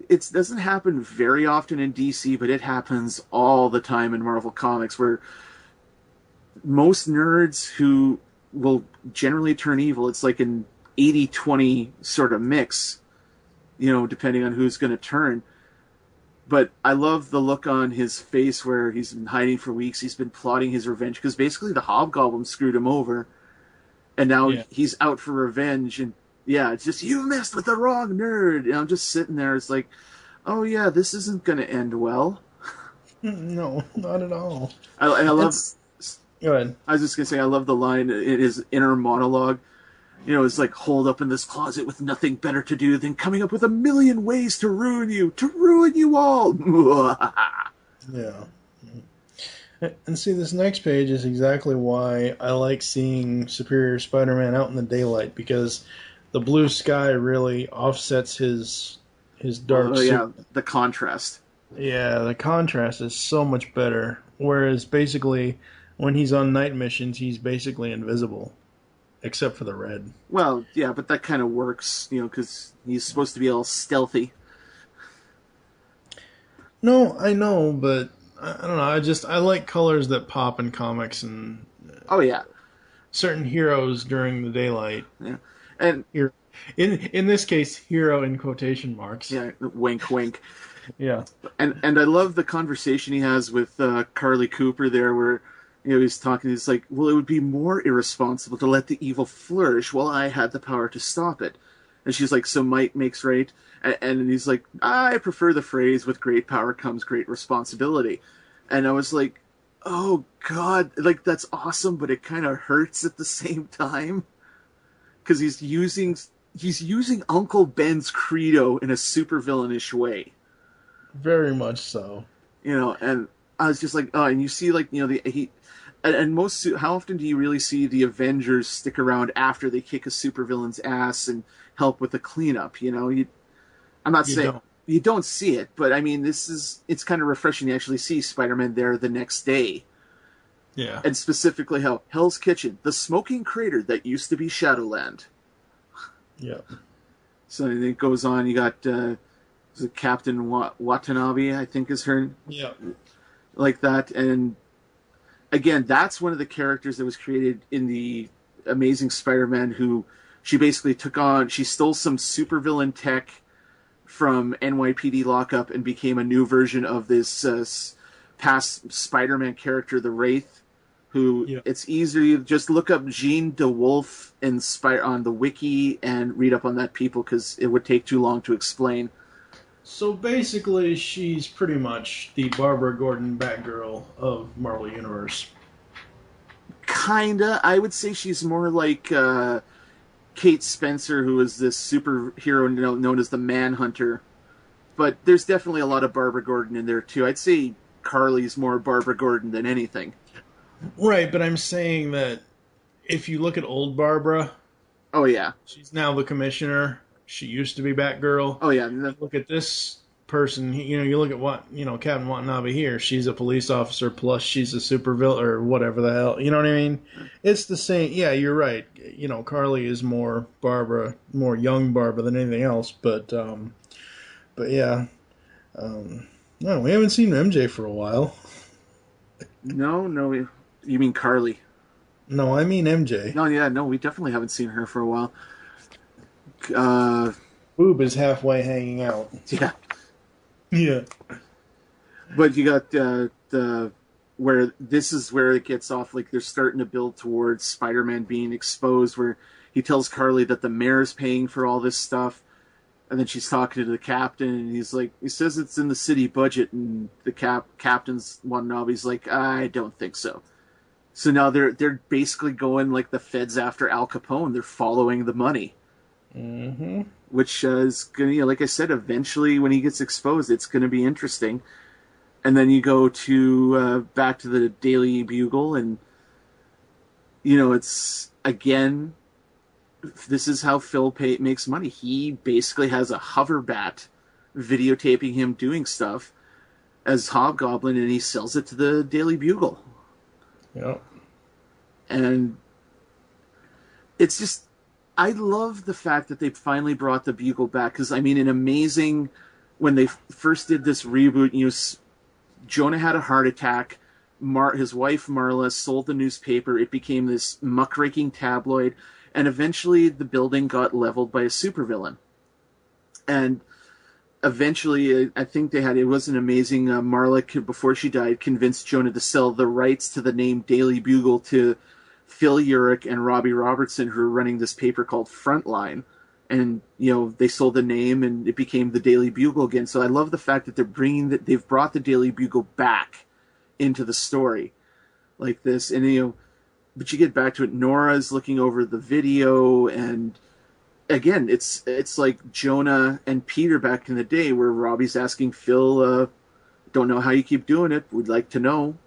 it doesn't happen very often in DC, but it happens all the time in Marvel Comics, where most nerds who will generally turn evil, it's like an 80-20 sort of mix, depending on who's going to turn. But I love the look on his face where he's been hiding for weeks. He's been plotting his revenge because basically the Hobgoblin screwed him over, and now he's out for revenge. And yeah, it's just, you messed with the wrong nerd. And I'm just sitting there. It's like, oh yeah, this isn't going to end well. No, not at all. I love. Go ahead. I was just gonna say, I love the line in his inner monologue. It's like, holed up in this closet with nothing better to do than coming up with a million ways to ruin you all. Yeah. And see, this next page is exactly why I like seeing Superior Spider-Man out in the daylight, because the blue sky really offsets his dark suit. Yeah, the contrast. Yeah, the contrast is so much better. Whereas basically, when he's on night missions, he's basically invisible, except for the red. Well, yeah, but that kind of works, because he's supposed to be all stealthy. No, I know, but I don't know. I like colors that pop in comics, and oh yeah, certain heroes during the daylight. Yeah, and in this case, hero in quotation marks. Yeah, wink, wink. Yeah, and I love the conversation he has with Carly Cooper there, where he's talking. He's like, well, it would be more irresponsible to let the evil flourish while I had the power to stop it. And she's like, so might makes right. And he's like, I prefer the phrase, with great power comes great responsibility. And I was like, oh God, like, that's awesome, but it kind of hurts at the same time. Because he's using Uncle Ben's credo in a supervillainish way. Very much so. And I was just like, oh, and you see, like, how often do you really see the Avengers stick around after they kick a supervillain's ass and help with the cleanup? I'm not saying you don't see it, but I mean, it's kind of refreshing to actually see Spider-Man there the next day. Yeah. And specifically how Hell's Kitchen, the smoking crater that used to be Shadowland. Yeah. So it goes on. You got Captain Watanabe, I think is her. Yeah. Like that. And again, that's one of the characters that was created in the Amazing Spider-Man, who she basically she stole some supervillain tech from NYPD lockup and became a new version of this past Spider-Man character, the Wraith, who it's easier, you just look up Jean DeWolf on the wiki and read up on that, people, because it would take too long to explain. So basically, she's pretty much the Barbara Gordon Batgirl of Marvel Universe. Kinda. I would say she's more like Kate Spencer, who is this superhero known as the Manhunter. But there's definitely a lot of Barbara Gordon in there, too. I'd say Carly's more Barbara Gordon than anything. Right, but I'm saying that if you look at old Barbara... Oh, yeah. She's now the commissioner. She used to be Batgirl. Oh, yeah. Look at this person. You look at Captain Watanabe here. She's a police officer, plus she's a supervillain, or whatever the hell. You know what I mean? It's the same. Yeah, you're right. Carly is more Barbara, more young Barbara than anything else. But yeah. No, we haven't seen MJ for a while. No. You mean Carly? No, I mean MJ. No, we definitely haven't seen her for a while. Boob is halfway hanging out. Yeah. Yeah. But you got where this is where it gets off, like they're starting to build towards Spider-Man being exposed, where he tells Carly that the mayor's paying for all this stuff, and then she's talking to the captain, and he says it's in the city budget, and the captain's Watanabe's like, I don't think so. So now they're basically going like the feds after Al Capone. They're following the money. Mm-hmm. Which is going to, like I said, eventually when he gets exposed, it's going to be interesting. And then you go to back to the Daily Bugle, and it's again, this is how Phil makes money. He basically has a hover bat videotaping him doing stuff as Hobgoblin, and he sells it to the Daily Bugle. Yep. And it's just, I love the fact that they finally brought the Bugle back, because, I mean, when they first did this reboot, Jonah had a heart attack. His wife, Marla, sold the newspaper. It became this muckraking tabloid, and eventually the building got leveled by a supervillain. And eventually, I think it was an amazing, Marla, before she died, convinced Jonah to sell the rights to the name Daily Bugle to Phil Urich and Robbie Robertson, who were running this paper called Frontline. And, they sold the name, and it became the Daily Bugle again. So I love the fact that they've brought the Daily Bugle back into the story like this. And, but you get back to it, Nora's looking over the video, and again, it's like Jonah and Peter back in the day, where Robbie's asking Phil, don't know how you keep doing it, would like to know.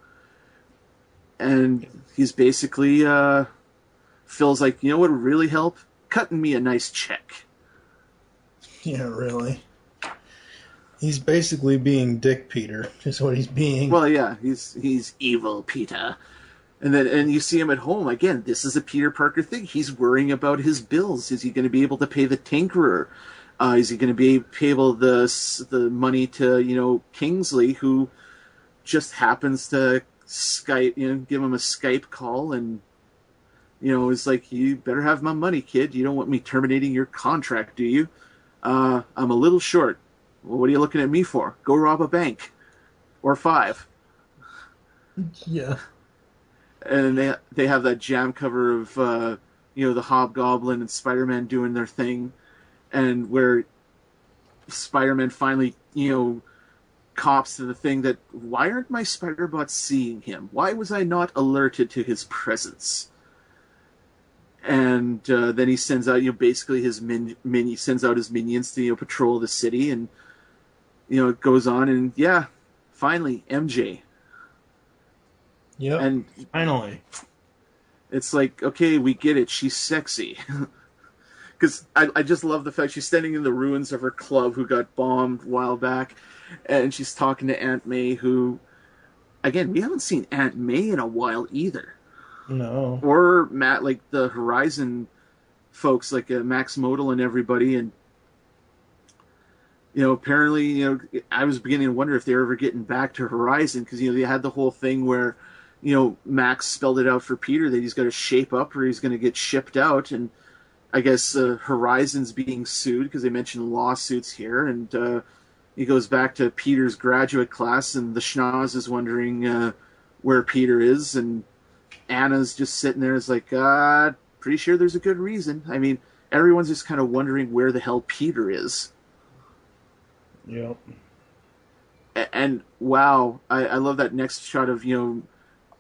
And he's basically, Phil's like, you know what would really help? Cutting me a nice check. Yeah, really. He's basically being Dick Peter, is what he's being. Well, yeah, he's evil Peter. And you see him at home. Again, this is a Peter Parker thing. He's worrying about his bills. Is he going to be able to pay the tinkerer? Is he going to be able the money to, Kingsley, who just happens to Skype, give him a Skype call, and, it's like, you better have my money, kid. You don't want me terminating your contract, do you? I'm a little short. Well, what are you looking at me for? Go rob a bank. Or 5. Yeah. And they have that jam cover of, the Hobgoblin and Spider-Man doing their thing, and where Spider-Man finally, cops to the thing that, why aren't my Spider-Bots seeing him? Why was I not alerted to his presence? And then he sends out, basically his he sends out his minions to, patrol the city, and, it goes on, and yeah, finally, MJ. Yeah, and finally. It's like, okay, we get it, she's sexy. Because I just love the fact she's standing in the ruins of her club who got bombed a while back, and she's talking to Aunt May, who, again, we haven't seen Aunt May in a while either. No. Or Matt, like the Horizon folks, like Max Modal and everybody, and apparently, I was beginning to wonder if they were ever getting back to Horizon, because they had the whole thing where Max spelled it out for Peter that he's got to shape up or he's going to get shipped out, and I guess Horizon's being sued because they mentioned lawsuits here, and he goes back to Peter's graduate class, and the schnoz is wondering where Peter is, and Anna's just sitting there, is like, pretty sure there's a good reason. I mean, everyone's just kind of wondering where the hell Peter is. Yep. And wow, I love that next shot of,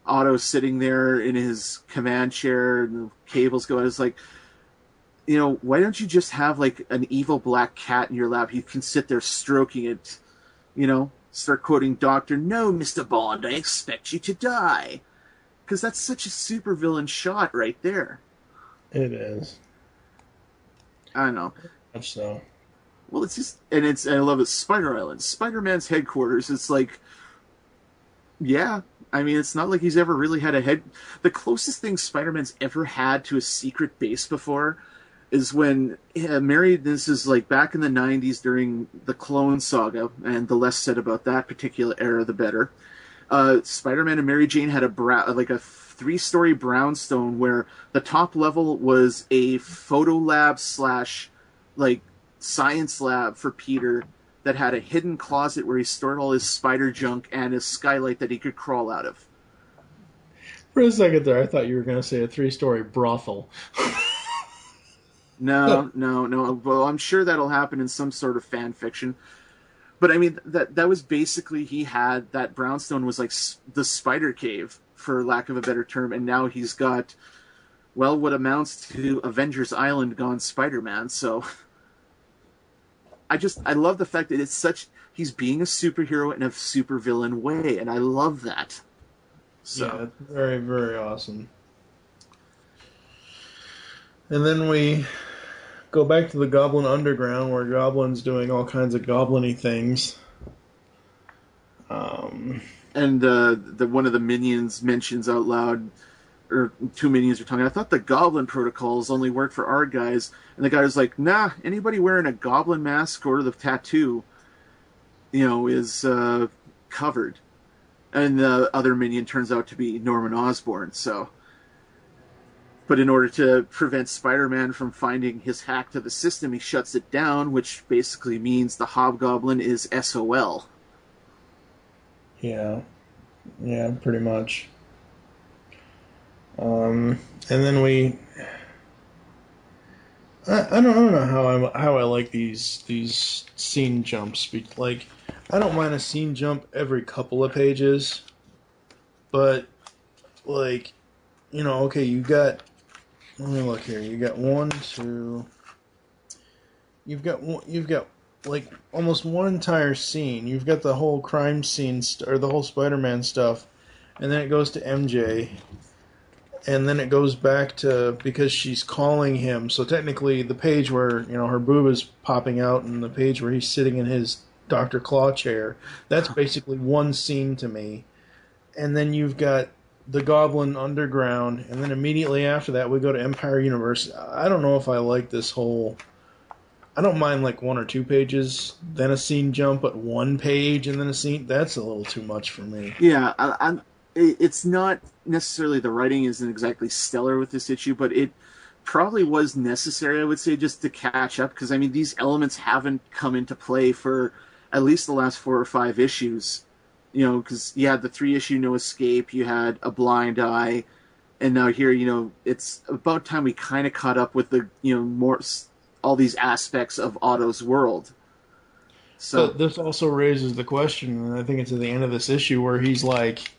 Otto sitting there in his command chair and the cables going. It's like, why don't you just have like an evil black cat in your lap? You can sit there stroking it, start quoting Doctor, "No, Mr. Bond, I expect you to die." Because that's such a supervillain shot right there. It is. I know. Much so. Well, it's just, and I love it. Spider Island, Spider-Man's headquarters. It's like, yeah, I mean, it's not like he's ever really had the closest thing Spider-Man's ever had to a secret base before is when this is like back in the 90s during the Clone Saga, and the less said about that particular era, the better. Spider-Man and Mary Jane had a 3-story brownstone where the top level was a photo lab / like science lab for Peter that had a hidden closet where he stored all his spider junk and his skylight that he could crawl out of. For a second there, I thought you were going to say a 3-story brothel. No. Well, I'm sure that'll happen in some sort of fan fiction. But I mean, that was basically, he had, that brownstone was like the spider cave, for lack of a better term, and now he's got, well, what amounts to Avengers Island gone Spider-Man, so I love the fact that he's being a superhero in a supervillain way, and I love that. So. Yeah, it's very, very awesome. And then we go back to the Goblin Underground, where Goblin's doing all kinds of goblin-y things. And one of the minions mentions out loud, or two minions were telling me, I thought the Goblin protocols only work for our guys. And the guy was like, nah, anybody wearing a Goblin mask or the tattoo, is covered. And the other minion turns out to be Norman Osborn, so. But in order to prevent Spider-Man from finding his hack to the system, he shuts it down, which basically means the Hobgoblin is SOL. Yeah, pretty much. And then I don't know how I like these scene jumps. Like, I don't mind a scene jump every couple of pages, but like, okay, you got. Let me look here. You got one, two. You've got like almost one entire scene. You've got the whole crime scene or the whole Spider-Man stuff, and then it goes to MJ, and then it goes back to because she's calling him. So technically, the page where her boob is popping out, and the page where he's sitting in his Dr. Claw chair, that's basically one scene to me. And then you've got the Goblin Underground, and then immediately after that we go to Empire Universe. I don't know if I like this whole. I don't mind like one or two pages, then a scene jump, but one page and then a scene. That's a little too much for me. Yeah, it's not necessarily the writing isn't exactly stellar with this issue, but it probably was necessary, I would say, just to catch up, because I mean these elements haven't come into play for at least the last 4 or 5 issues. Because you had the 3-issue No Escape, you had A Blind Eye, and now here, it's about time we kind of caught up with the, more all these aspects of Otto's world. So but this also raises the question, and I think it's at the end of this issue where he's like,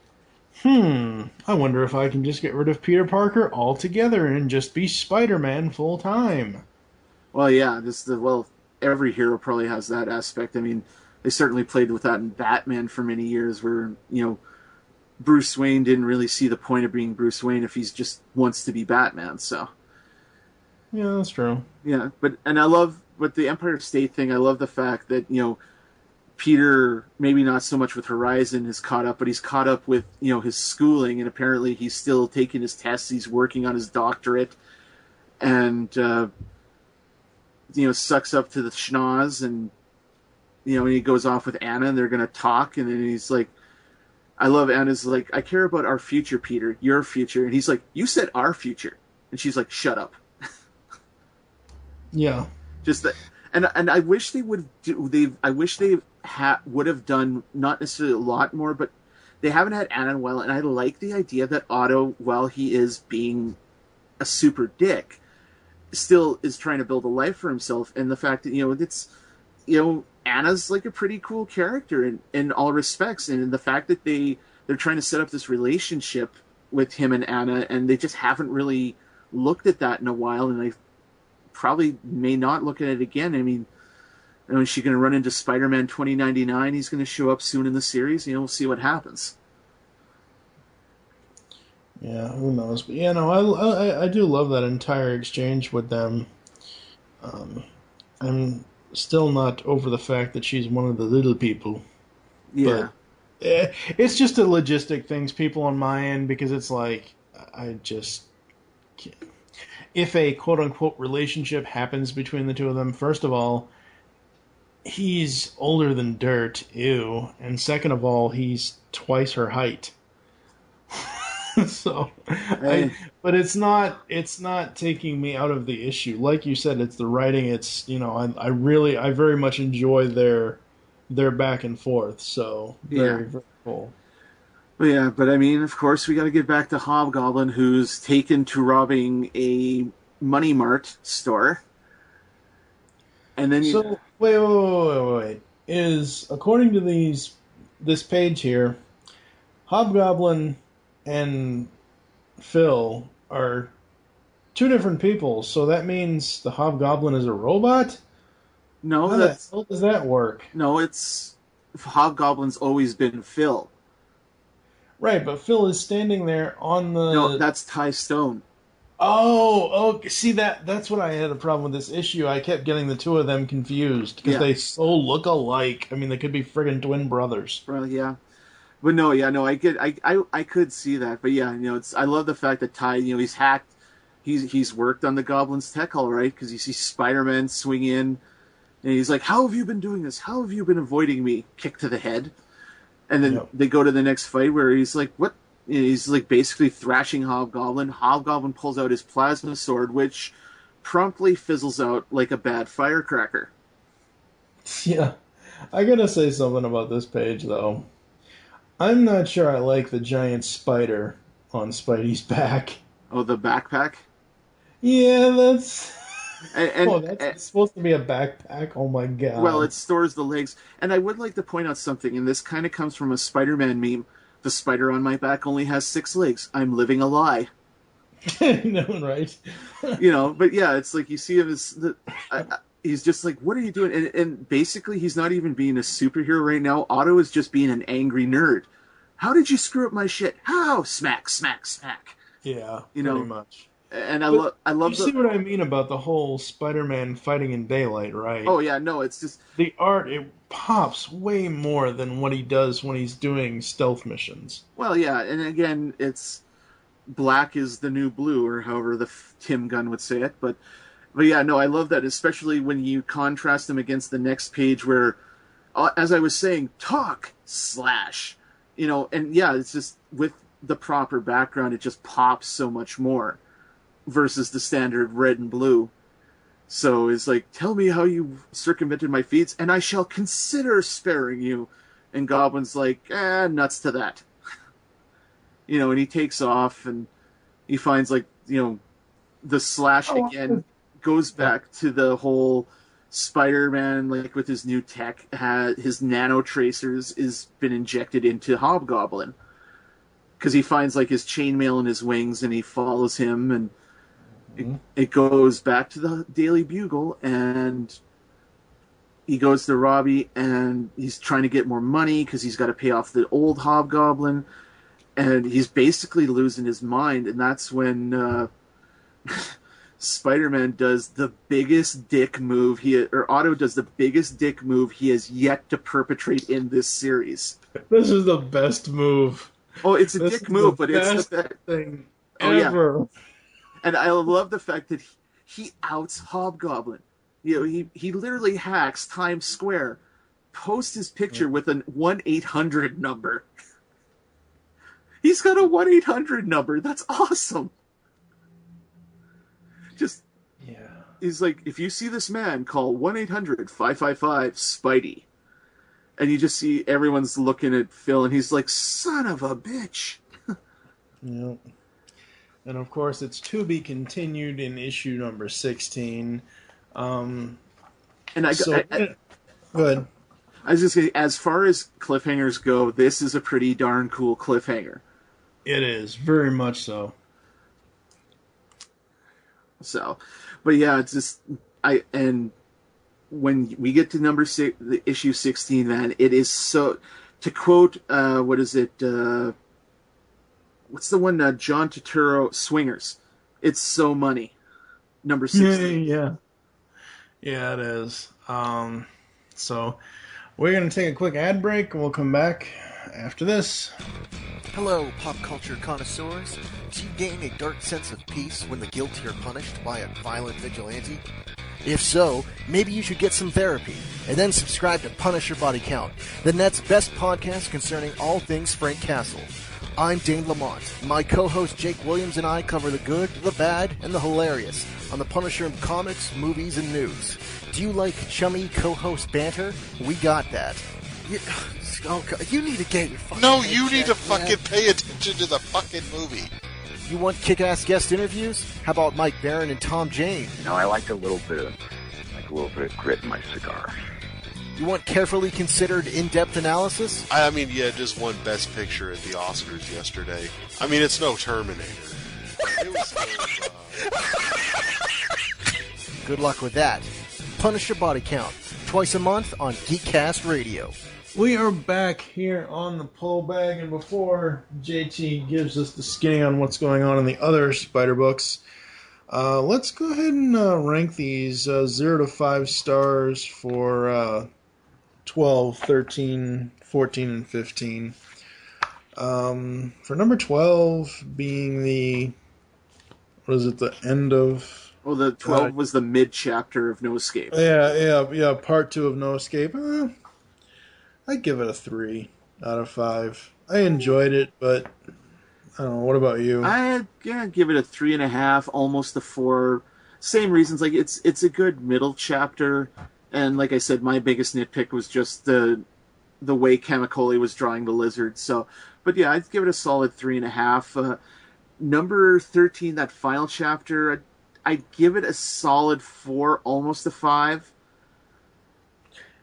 I wonder if I can just get rid of Peter Parker altogether and just be Spider-Man full time. Well, yeah, every hero probably has that aspect. I mean, they certainly played with that in Batman for many years where, Bruce Wayne didn't really see the point of being Bruce Wayne if he's just wants to be Batman, so. Yeah, that's true. Yeah, but the Empire State thing, I love the fact that, Peter, maybe not so much with Horizon, is caught up, but he's caught up with, his schooling, and apparently he's still taking his tests, he's working on his doctorate, and, sucks up to the schnoz, and and he goes off with Anna, and they're going to talk, and then he's like, I love Anna's like, I care about our future, Peter, your future. And he's like, you said our future. And she's like, shut up. Yeah. Just that. And I wish they would would have done not necessarily a lot more, but they haven't had Anna in a while. And I like the idea that Otto, while he is being a super dick, still is trying to build a life for himself. And the fact that, it's, Anna's like a pretty cool character in all respects, and the fact that they're trying to set up this relationship with him and Anna, and they just haven't really looked at that in a while, and they probably may not look at it again. I mean, is she going to run into Spider-Man 2099? He's going to show up soon in the series. We'll see what happens. Yeah, who knows? But yeah, no, I do love that entire exchange with them. I'm still not over the fact that she's one of the little people. Yeah. But it's just a logistic things, people on my end, because it's like, I just can't. If a quote-unquote relationship happens between the two of them, first of all, he's older than dirt, ew, and second of all, he's twice her height. So, but it's not taking me out of the issue. Like you said, it's the writing. It's I very much enjoy their back and forth. So very cool. Well, yeah, but I mean, of course, we got to get back to Hobgoblin, who's taken to robbing a Money Mart store, and then wait. Is according to this page here, Hobgoblin and Phil are two different people, so that means the Hobgoblin is a robot? No, how the hell does that work? No, it's Hobgoblin's always been Phil. Right, but Phil is standing there on the... No, that's Ty Stone. Oh, see, that's what I had a problem with this issue. I kept getting the two of them confused, because they so look alike. I mean, they could be friggin' twin brothers. Well, yeah. But no, yeah, no, I could see that. But yeah, I love the fact that Ty, he's hacked, he's worked on the Goblin's tech all right, because you see Spider-Man swing in, and he's like, "How have you been doing this? How have you been avoiding me?" Kick to the head, and then they go to the next fight where he's like, "What?" He's like basically thrashing Hobgoblin. Hobgoblin pulls out his plasma sword, which promptly fizzles out like a bad firecracker. Yeah, I gotta say something about this page though. I'm not sure I like the giant spider on Spidey's back. Oh, the backpack? Yeah, that's... And It's supposed to be a backpack? Oh my god. Well, it stores the legs. And I would like to point out something, and this kind of comes from a Spider-Man meme. The spider on my back only has 6 legs. I'm living a lie. No, right? But yeah, it's like you see him as... he's just like, what are you doing? And basically, he's not even being a superhero right now. Otto is just being an angry nerd. How did you screw up my shit? How? Smack, smack, smack. Yeah, pretty much. And I love. You see what I mean about the whole Spider-Man fighting in daylight, right? Oh yeah, no, it's just the art. It pops way more than what he does when he's doing stealth missions. Well, yeah, and again, it's black is the new blue, or however the Tim Gunn would say it, but yeah, no, I love that, especially when you contrast them against the next page where, as I was saying, talk slash, and yeah, it's just with the proper background, it just pops so much more versus the standard red and blue. So it's like, tell me how you circumvented my feats, and I shall consider sparing you. And Goblin's like, nuts to that. And he takes off, and he finds, like, the slash again goes back to the whole Spider-Man, like, with his new tech, his nano tracers is been injected into Hobgoblin. Because he finds, like, his chainmail in his wings, and he follows him, and it goes back to the Daily Bugle, and he goes to Robbie, and he's trying to get more money because he's got to pay off the old Hobgoblin, and he's basically losing his mind, and that's when Spider-Man does the biggest dick move Otto does the biggest dick move he has yet to perpetrate in this series. This is the best move. Oh, it's a dick move, but it's the best thing ever. Yeah. And I love the fact that he outs Hobgoblin. He literally hacks Times Square, posts his picture with a 1-800 number. He's got a 1-800 number. That's awesome. He's like, if you see this man, call 1-800-555-SPIDEY. And you just see everyone's looking at Phil, and he's like, son of a bitch. Yep. And of course, it's to be continued in issue number 16. Good. I was just saying, as far as cliffhangers go, this is a pretty darn cool cliffhanger. It is, very much so. So, but yeah, it's just and when we get to the issue 16, man, it is so. To quote, what is it? What's the one? John Turturro, Swingers. It's so money. Number 16. Yeah, it is. So we're gonna take a quick ad break, and we'll come back after this. Hello, pop culture connoisseurs. Do you gain a dark sense of peace when the guilty are punished by a violent vigilante? If so, maybe you should get some therapy, and then subscribe to Punisher Body Count, the net's best podcast concerning all things Frank Castle. I'm Dane Lamont. My co-host Jake Williams and I cover the good, the bad, and the hilarious on the Punisher comics, movies, and news. Do you like chummy co-host banter? We got that. You need to get your fucking... No, you need to fucking pay attention to the fucking movie. You want kick-ass guest interviews? How about Mike Barron and Tom Jane? No, I like a little bit of grit in my cigar. You want carefully considered in-depth analysis? I mean, yeah, just won Best Picture at the Oscars yesterday. I mean, it's no Terminator. It was still, Good luck with that. Punisher Body Count, twice a month on Geekcast Radio. We are back here on the pull bag, and before JT gives us the skinny on what's going on in the other Spider books, let's go ahead and rank these 0 to 5 stars for 12, 13, 14, and 15. For number 12 being what is it, the end of... Well, the 12 was the mid-chapter of No Escape. Yeah, part 2 of No Escape. I'd give it a 3 out of 5. I enjoyed it, but I don't know. What about you? I'd give it a 3.5, almost a 4. Same reasons. Like it's a good middle chapter, and like I said, my biggest nitpick was just the way Kamikoli was drawing the lizard. So, but yeah, I'd give it a solid 3.5. Number 13, that final chapter, I'd give it a solid 4, almost a 5.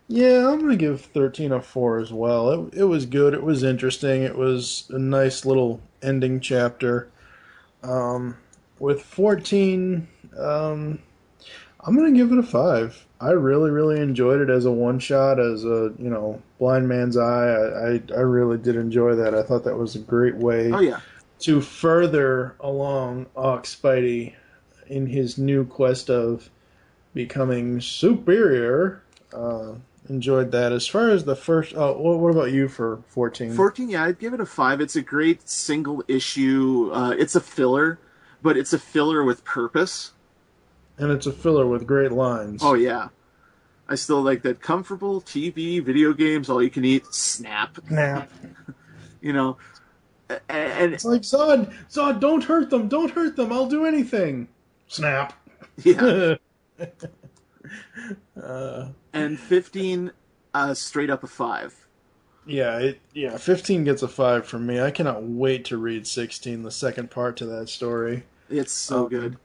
Yeah, I'm going to give 13 a 4 as well. It was good. It was interesting. It was a nice little ending chapter. With 14, I'm going to give it a 5. I really, really enjoyed it as a one-shot, as a, blind man's eye. I really did enjoy that. I thought that was a great way to further along Ox Spidey in his new quest of becoming superior. Enjoyed that. As far as the first... what about you for 14? 14, yeah, I'd give it a 5. It's a great single issue. It's a filler, but it's a filler with purpose. And it's a filler with great lines. Oh, yeah. I still like that. Comfortable TV, video games, all you can eat, snap. Snap. And it's like, Zod, don't hurt them, I'll do anything. Snap. Yeah. And 15, straight up a 5. Yeah, 15 gets a 5 from me. I cannot wait to read 16, the second part to that story. It's so good.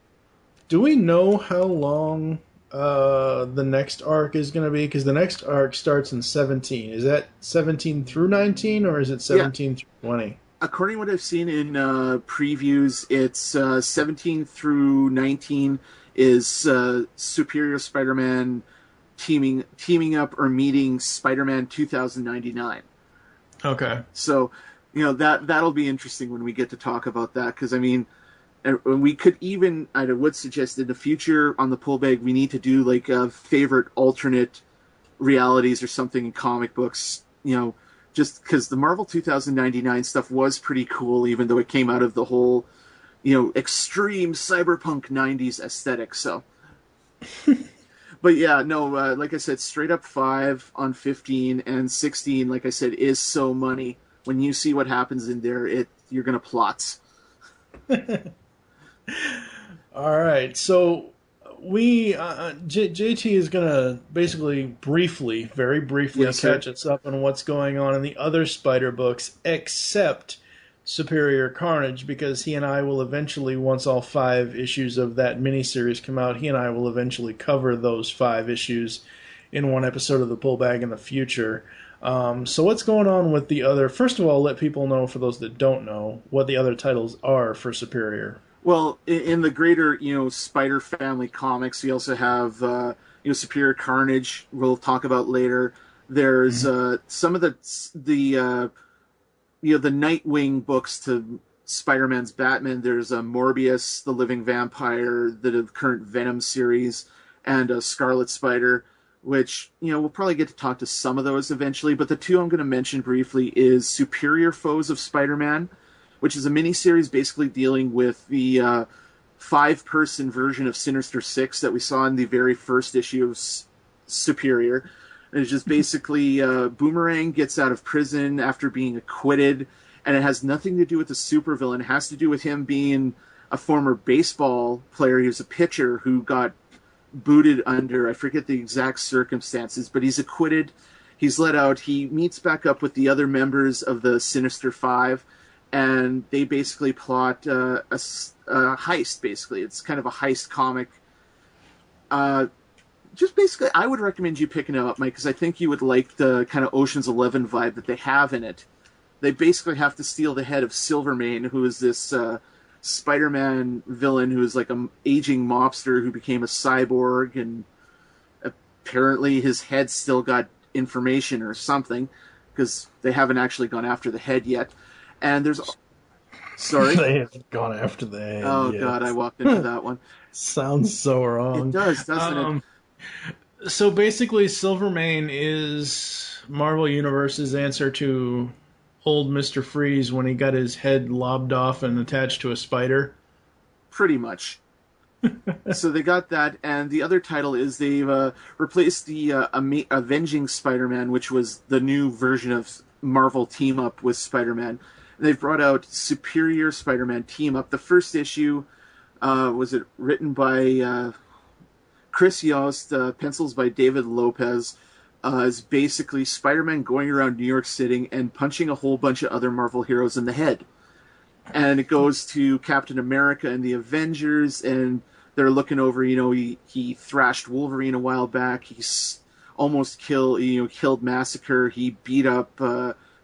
Do we know how long the next arc is going to be? Because the next arc starts in 17. Is that 17 through 19, or is it 17 through 20? According to what I've seen in previews, it's 17 through 19 is Superior Spider-Man teaming up or meeting Spider-Man 2099. Okay. So, that'll be interesting when we get to talk about that, because, I mean, we could even, I would suggest in the future on the pull bag, we need to do, like, favorite alternate realities or something in comic books, just because the Marvel 2099 stuff was pretty cool, even though it came out of the whole, extreme cyberpunk 90s aesthetic, so... But yeah, no, like I said, straight up 5 on 15, and 16, like I said, is so money. When you see what happens in there, you're going to plot. All right, so JT is going to basically very briefly catch us up on what's going on in the other Spider books, except Superior Carnage, because he and I will eventually, once all 5 issues of that miniseries come out, he and I will eventually cover those 5 issues in one episode of the Pull Bag in the future. So what's going on with the other... First of all, let people know, for those that don't know, what the other titles are for Superior. Well, in the greater, Spider Family comics, we also have, Superior Carnage, we'll talk about later. There's some of the Nightwing books to Spider-Man's Batman. There's Morbius, the Living Vampire, the current Venom series, and Scarlet Spider, which, we'll probably get to talk to some of those eventually, but the 2 I'm going to mention briefly is Superior Foes of Spider-Man, which is a miniseries basically dealing with the 5-person version of Sinister Six that we saw in the very first issue of Superior. And it's just basically Boomerang gets out of prison after being acquitted, and it has nothing to do with the supervillain. It has to do with him being a former baseball player. He was a pitcher who got booted under, I forget the exact circumstances, but he's acquitted. He's let out. He meets back up with the other members of the Sinister Five, and they basically plot a heist, basically. It's kind of a heist comic. Just basically, I would recommend you picking it up, Mike, because I think you would like the kind of Ocean's 11 vibe that they have in it. They basically have to steal the head of Silvermane, who is this Spider-Man villain who is like an aging mobster who became a cyborg, and apparently his head still got information or something, because they haven't actually gone after the head yet. And there's... Sorry? They haven't gone after the head yet. God, I walked into that one. Sounds so wrong. It does, doesn't it? So basically, Silvermane is Marvel Universe's answer to old Mr. Freeze when he got his head lobbed off and attached to a spider. Pretty much. So they got that, and the other title is they've replaced the Avenging Spider-Man, which was the new version of Marvel Team Up with Spider-Man. They've brought out Superior Spider-Man Team Up. The first issue was it written by Chris Yost, pencils by David Lopez. Is basically Spider-Man going around New York City and punching a whole bunch of other Marvel heroes in the head. And it goes to Captain America and the Avengers, and they're looking over, he thrashed Wolverine a while back. He's almost killed Massacre. He beat up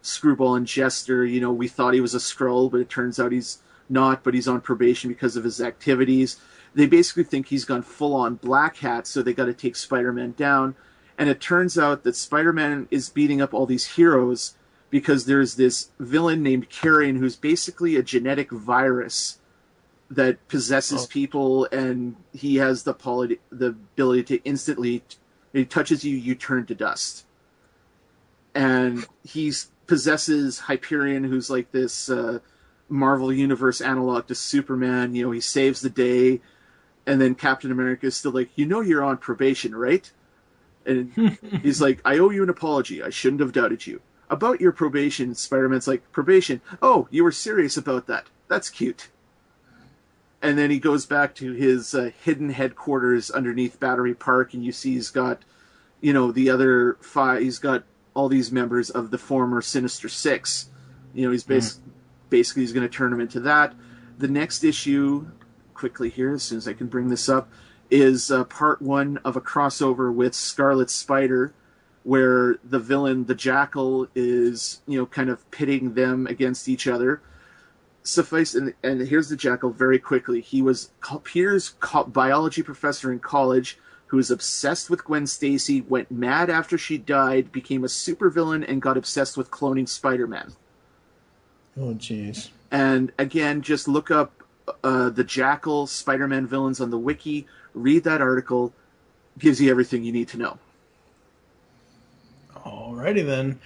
Screwball and Jester. We thought he was a Skrull, but it turns out he's not, but he's on probation because of his activities. They basically think he's gone full-on Black Hat, so they got to take Spider-Man down. And it turns out that Spider-Man is beating up all these heroes because there's this villain named Carrion who's basically a genetic virus that possesses people, and he has the ability to instantly, if he touches you, you turn to dust. And he possesses Hyperion, who's like this Marvel Universe analog to Superman. He saves the day, and then Captain America is still like, you're on probation, right? And he's like, I owe you an apology. I shouldn't have doubted you. About your probation, Spider-Man's like, probation? Oh, you were serious about that. That's cute. And then he goes back to his hidden headquarters underneath Battery Park, and you see he's got, the other 5, he's got all these members of the former Sinister Six. He's basically he's going to turn them into that. The next issue, quickly here, as soon as I can bring this up, is part 1 of a crossover with Scarlet Spider, where the villain, the Jackal, is, kind of pitting them against each other. Suffice, and here's the Jackal very quickly. He was Peter's biology professor in college who was obsessed with Gwen Stacy, went mad after she died, became a supervillain, and got obsessed with cloning Spider-Man. Oh, jeez. And again, just look up the Jackal Spider-Man villains on the wiki. Read that article. Gives you everything you need to know. Alrighty then.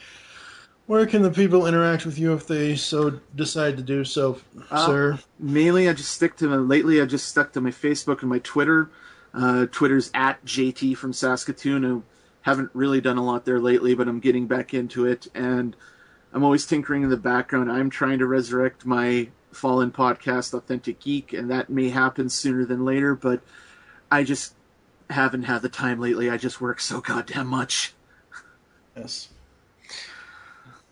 Where can the people interact with you if they so decide to do so, sir? Mainly, I just stuck to my Facebook and my Twitter. Twitter's at JT from Saskatoon. I haven't really done a lot there lately, but I'm getting back into it, and I'm always tinkering in the background. I'm trying to resurrect my fallen podcast, Authentic Geek, and that may happen sooner than later, but I just haven't had the time lately. I just work so goddamn much. Yes.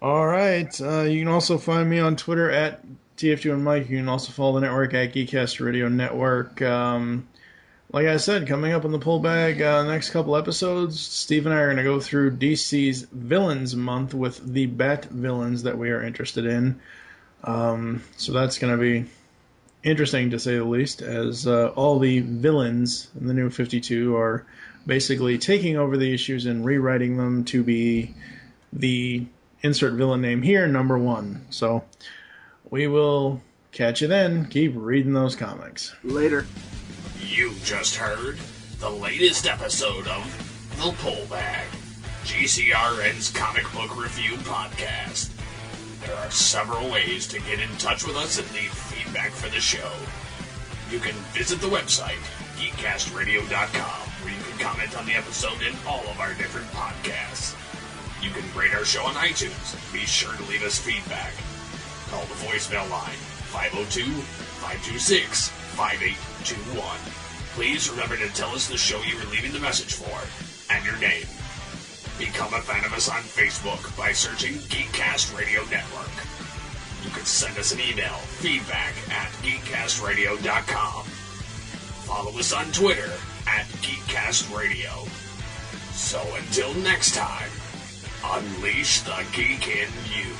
All right. You can also find me on Twitter at TF2 and Mike. You can also follow the network at Geekcast Radio Network. Like I said, coming up in the pull bag, next couple episodes, Steve and I are going to go through DC's Villains Month with the Bat villains that we are interested in. So that's going to be interesting, to say the least, as all the villains in the new 52 are basically taking over the issues and rewriting them to be the insert villain name here, number 1. So we will catch you then. Keep reading those comics. Later. You just heard the latest episode of The Pull Bag, GCRN's comic book review podcast. There are several ways to get in touch with us and leave feedback for the show. You can visit the website, geekcastradio.com, where you can comment on the episode and all of our different podcasts. You can rate our show on iTunes. Be sure to leave us feedback. Call the voicemail line, 502-526-5821. Please remember to tell us the show you were leaving the message for, and your name. Become a fan of us on Facebook by searching Geekcast Radio Network. You can send us an email, feedback at geekcastradio.com. Follow us on Twitter at Geekcast Radio. So until next time, unleash the geek in you.